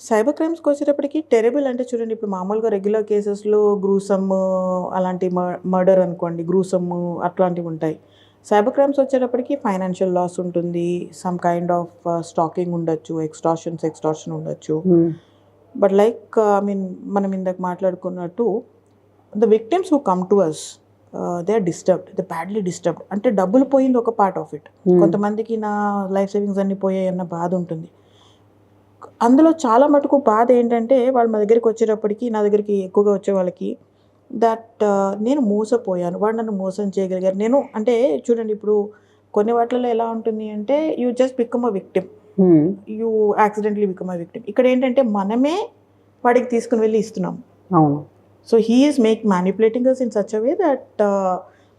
S2: సైబర్ క్రైమ్స్కి వచ్చేటప్పటికి టెరబుల్ అంటే చూడండి, ఇప్పుడు మామూలుగా రెగ్యులర్ కేసెస్లో గ్రూసమ్ అలాంటి మర్డర్ అనుకోండి, గ్రూసమ్ అట్లాంటివి ఉంటాయి. సైబర్ క్రైమ్స్ వచ్చేటప్పటికి ఫైనాన్షియల్ లాస్ ఉంటుంది, సమ్ కైండ్ ఆఫ్ స్టాకింగ్ ఉండొచ్చు, ఎక్స్టార్షన్ ఉండొచ్చు. బట్ లైక్ ఐ మీన్ మనం ఇందాక మాట్లాడుకున్నట్టు the victims who come to us they are disturbed, they badly disturbed. అంటే డబ్బులు పోయింది ఒక పార్ట్ ఆఫ్ ఇట్. కొంతమందికి నా లైఫ్ సేవింగ్స్ అన్నీ పోయాయి అన్న బాధ ఉంటుంది. అందులో చాలా మటుకు బాధ ఏంటంటే వాళ్ళ మా దగ్గరికి వచ్చేటప్పటికి, నా దగ్గరికి ఎక్కువగా వచ్చే వాళ్ళకి దట్ నేను మోసపోయాను, వాడు నన్ను మోసం చేయగలిగారు. నేను అంటే చూడండి, ఇప్పుడు కొన్ని వాటిల్లో ఎలా ఉంటుంది అంటే you just become a victim, you accidentally become a victim. ఇక్కడ ఏంటంటే మనమే వాడికి తీసుకుని వెళ్ళి ఇస్తున్నాం. So he is manipulating us in such a way that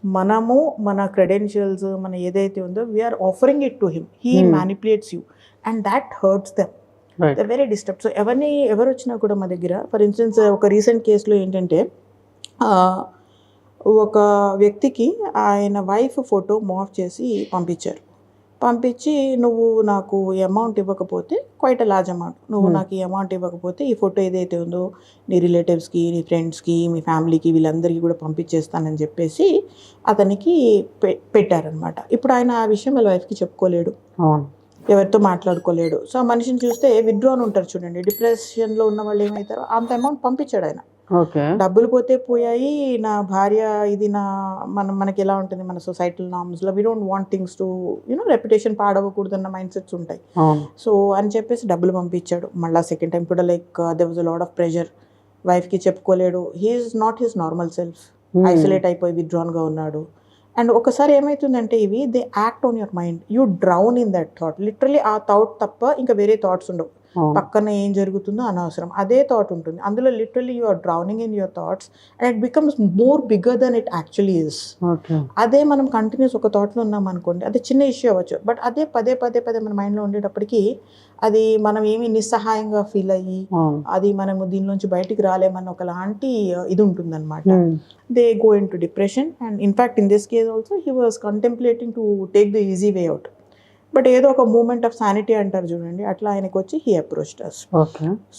S2: మనము మన క్రెడెన్షియల్స్ మన ఏదైతే ఉందో we're offering it to him, he manipulates you and that hurts them. They very disturb. So ఎవరు వచ్చినా కూడా మా దగ్గర, ఫర్ ఇన్స్టెన్స్ ఒక రీసెంట్ కేసులో ఏంటంటే ఒక వ్యక్తికి ఆయన వైఫ్ ఫోటో మాఫ్ చేసి పంపించి నువ్వు నాకు ఈ అమౌంట్ ఇవ్వకపోతే, క్వైట్ అ లార్జ్ అమౌంట్, నువ్వు నాకు ఈ అమౌంట్ ఇవ్వకపోతే ఈ ఫోటో ఏదైతే ఉందో నీ రిలేటివ్స్కి, నీ ఫ్రెండ్స్కి, మీ ఫ్యామిలీకి, వీళ్ళందరికీ కూడా పంపించేస్తానని చెప్పేసి అతనికి పెట్టారనమాట. ఇప్పుడు ఆయన ఆ విషయం వాళ్ళ వైఫ్కి చెప్పుకోలేడు, ఎవరితో మాట్లాడుకోలేడు. సో ఆ మనిషిని చూస్తే విత్డ్రాన్ ఉంటారు చూడండి, డిప్రెషన్లో ఉన్న వాళ్ళు ఏమవుతారో అంత అమౌంట్ పంపించాడు ఆయన. డబ్బులు పోతే పోయాయి, నా భార్య ఇది మనకి ఎలా ఉంటుంది మన సొసైటల్ నార్మ్స్లో, we don't want things to reputation పాడవకూడదన్న మైండ్ సెట్స్ ఉంటాయి. సో అని చెప్పేసి డబ్బులు పంపించాడు. మళ్ళీ సెకండ్ టైం కూడా like there was a lot of pressure, వైఫ్కి చెప్పుకోలేడు, he is not his normal self, isolate అయిపోయి విత్డ్రాన్గా ఉన్నాడు. అండ్ ఒకసారి ఏమవుతుందంటే ఇవి they act on your mind, you drown in that thought. Literally ఆ థాట్ తప్ప ఇంకా వేరే థాట్స్ ఉండవు, పక్కన ఏం జరుగుతుందో అనవసరం అదే థాట్ ఉంటుంది. అందులో literally you are drowning in your thoughts and it becomes more bigger then it actually is. అదే మనం కంటిన్యూస్ ఒక థాట్లో ఉన్నాం అనుకోండి, అది చిన్న ఇష్యూ అవ్వచ్చు, బట్ అదే పదే మన మైండ్లో ఉండేటప్పటికి అది మనం ఏమి నిస్సహాయంగా ఫీల్ అయ్యి అది మనము దీనిలోంచి బయటికి రాలేమన్న ఒకలాంటి ఇది ఉంటుందన్నమాట. They go in to depression and in fact in this case also he was కంటెంప్లేటింగ్ to take the easy way out. But ఏదో ఒక మూమెంట్ ఆఫ్ శానిటీ అంటారు చూడండి, అట్లా ఆయనకు వచ్చి హీ అప్రోచ్డ్ us.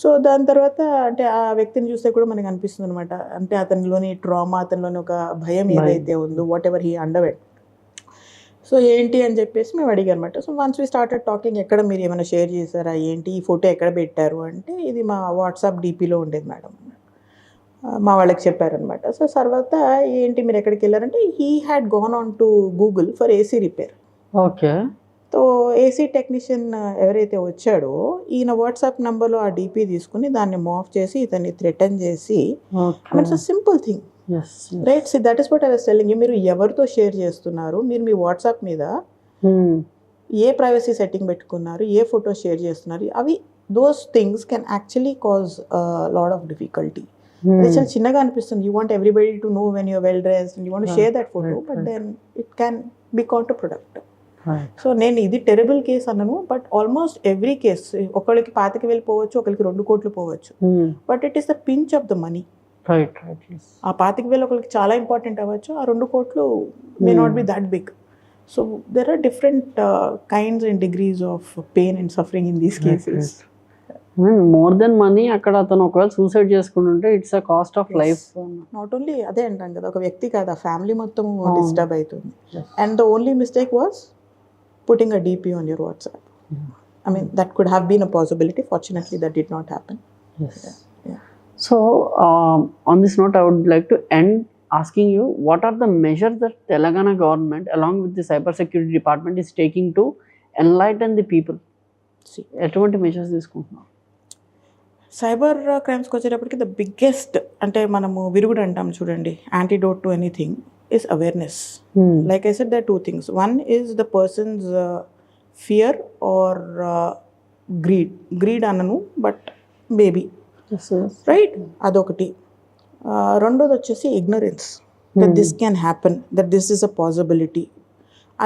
S2: సో దాని తర్వాత అంటే ఆ వ్యక్తిని చూస్తే కూడా మనకు అనిపిస్తుంది అనమాట, అంటే అతనిలోని ట్రామా, అతనిలోని ఒక భయం ఏదైతే ఉందో, whatever he underwent. So ఏంటి అని చెప్పేసి మేము అడిగారనమాట. So once we started talking, ఎక్కడ మీరు ఏమైనా షేర్ చేశారా ఏంటి, ఈ ఫోటో ఎక్కడ పెట్టారు అంటే ఇది మా వాట్సాప్ డీపీలో ఉండేది మేడం, మా వాళ్ళకి చెప్పారనమాట. సో తర్వాత ఏంటి మీరు ఎక్కడికి వెళ్ళారంటే he had gone on to Google for AC repair.
S1: Okay.
S2: So AC technician ఎవరైతే వచ్చాడో ఈయన వాట్సాప్ నెంబర్లో ఆ డీపీ తీసుకుని దాన్ని మాఫ్ చేసి ఇతన్ని థ్రెటన్ చేసి, it's a simple thing, right? So that is what I was telling you. మీరు ఎవరితో షేర్ చేస్తున్నారు, మీరు మీ వాట్సాప్ మీద ఏ ప్రైవసీ సెట్టింగ్ పెట్టుకున్నారు, ఏ ఫోటో షేర్ చేస్తున్నారు, అవి those things can actually cause lot of difficulty. అది చాలా చిన్నగా అనిపిస్తుంది, you want everybody to know when you're well dressed and you want share that photo, but then it can be counterproductive. So నేను ఇది terrible case అన్నాను, but almost every case ఒకరికి 25,000 పోవచ్చు, ఒకరికి 2 కోట్లు పోవచ్చు, but it is the pinch of the money. ఆ 25,000 ఒకరికి చాలా ఇంపార్టెంట్ అవ్వచ్చు, ఆ 2 కోట్లు may not be that big. So there are different kinds and degrees of pain and suffering in these cases.
S1: More than money అక్కడ అతను ఒకవేళ suicide చేసుకుంటుంటే it's a cost of life.
S2: Not only అదే అంటాం కదా, ఒక వ్యక్తి కాదు, ఆ ఫ్యామిలీ మొత్తం డిస్టర్బ్ అవుతుంది. And the only mistake was putting a DP on your WhatsApp. I mean, that could have been a possibility. Fortunately, that did not happen.
S1: Yes. Yeah. So, on this note, I would like to end asking you, what are the measures that Telangana government, along with the cybersecurity department, is taking to enlighten the people?
S2: See,
S1: ఎటువంటి measures తీసుకుంటున్నారు?
S2: Cyber క్రైమ్స్కి వచ్చేటప్పటికి the biggest అంటే మనము విరుగుడు అంటాం చూడండి, antidote to anything is awareness. Like I said there 2 things. One is the person's fear or greed అనను, బట్ మేబీ రైట్, అదొకటి. రెండోది వచ్చేసి ignorance, that this can happen, that this is a possibility.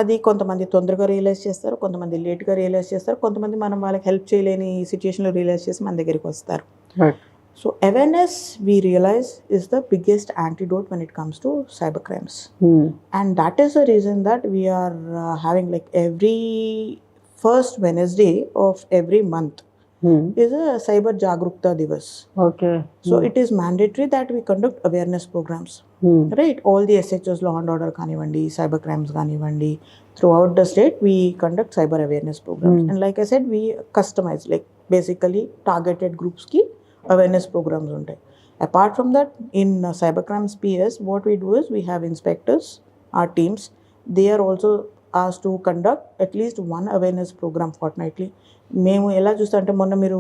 S2: అది కొంతమంది తొందరగా రియలైజ్ చేస్తారు, కొంతమంది లేట్గా రియలైజ్ చేస్తారు, కొంతమంది మనం వాళ్ళకి హెల్ప్ చేయలేని సిచ్యుయేషన్లో రియలైజ్ చేసి మన దగ్గరికి వస్తారు. So awareness we realize is the biggest antidote when it comes to cyber crimes. And that is the reason that we are having like every first Wednesday of every month is a Cyber Jagrukta Divas.
S1: Okay.
S2: So it is mandatory that we conduct awareness programs. Right? All the SHOs, law and order kanivandi, cyber crimes kanivandi, throughout the state we conduct cyber awareness programs. And like I said, we customize, like basically targeted groups ki awareness programs untai. Apart from that, in cybercrimes PS, what we do is we have inspectors, our teams. They are also asked to conduct at least one awareness program fortnightly. మేము ఎలా చూస్తా అంటే, మొన్న మీరు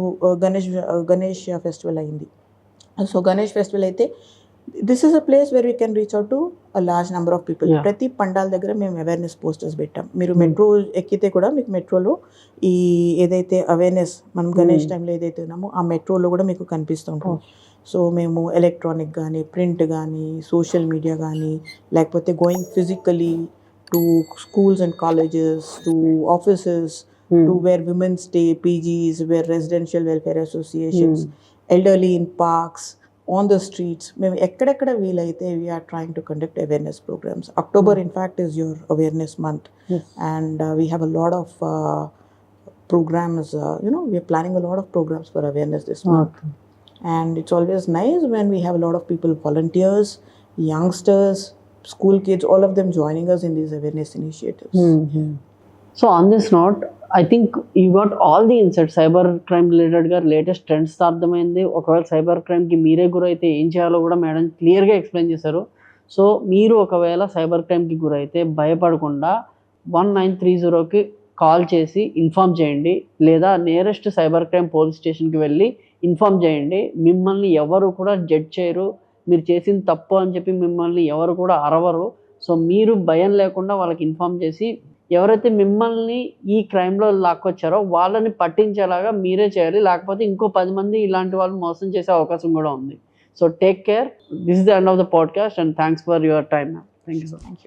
S2: Ganesh festival అయింది. So Ganesh festival అయితే this is a place where we can reach out to a large number of people. ప్రతి పండాల దగ్గర మేము అవేర్నెస్ పోస్టర్స్ పెట్టాం. మీరు మెట్రో ఎక్కితే కూడా మీకు మెట్రోలో ఈ ఏదైతే అవేర్నెస్ మనం గణేష్ టైంలో ఏదైతే ఉన్నామో ఆ మెట్రోలో కూడా మీకు కనిపిస్తుంటాం. సో మేము ఎలక్ట్రానిక్ కానీ, ప్రింట్ కానీ, సోషల్ మీడియా కానీ, లేకపోతే going physically to schools and colleges, to offices, to where women stay, PGs, where residential welfare associations, elderly in parks, on the streets. మేము ఎక్కడెక్కడ వీలైతే we are trying to conduct awareness programs. October in fact is your awareness month. And we have a lot of programs, we are planning a lot of programs for awareness this month. And it's always nice when we have a lot of people, volunteers, youngsters, school kids, all of them joining us in these awareness initiatives.
S1: So on this note, I think you got all the insights. Cyber crime రిలేటెడ్గా latest trends అర్థమైంది. ఒకవేళ cyber క్రైమ్కి మీరే గురైతే ఏం చేయాలో కూడా madam క్లియర్గా explain చేశారు. సో మీరు ఒకవేళ సైబర్ క్రైమ్కి గురైతే భయపడకుండా 1930కి కాల్ చేసి ఇన్ఫామ్ చేయండి, లేదా నియరెస్ట్ సైబర్ క్రైమ్ పోలీస్ స్టేషన్కి వెళ్ళి ఇన్ఫామ్ చేయండి. మిమ్మల్ని ఎవరు కూడా జడ్జ్ చేయరు. మీరు చేసింది తప్పు అని చెప్పి మిమ్మల్ని ఎవరు కూడా అరవరు. సో మీరు భయం లేకుండా వాళ్ళకి ఇన్ఫామ్ చేసి ఎవరైతే మిమ్మల్ని ఈ క్రైమ్లో లాక్కొచ్చారో వాళ్ళని పట్టించేలాగా మీరే చేయాలి. లేకపోతే ఇంకో 10 మంది ఇలాంటి వాళ్ళు మోసం చేసే అవకాశం కూడా ఉంది. So take care. This is the end of the podcast and thanks for your time. Thank you so much.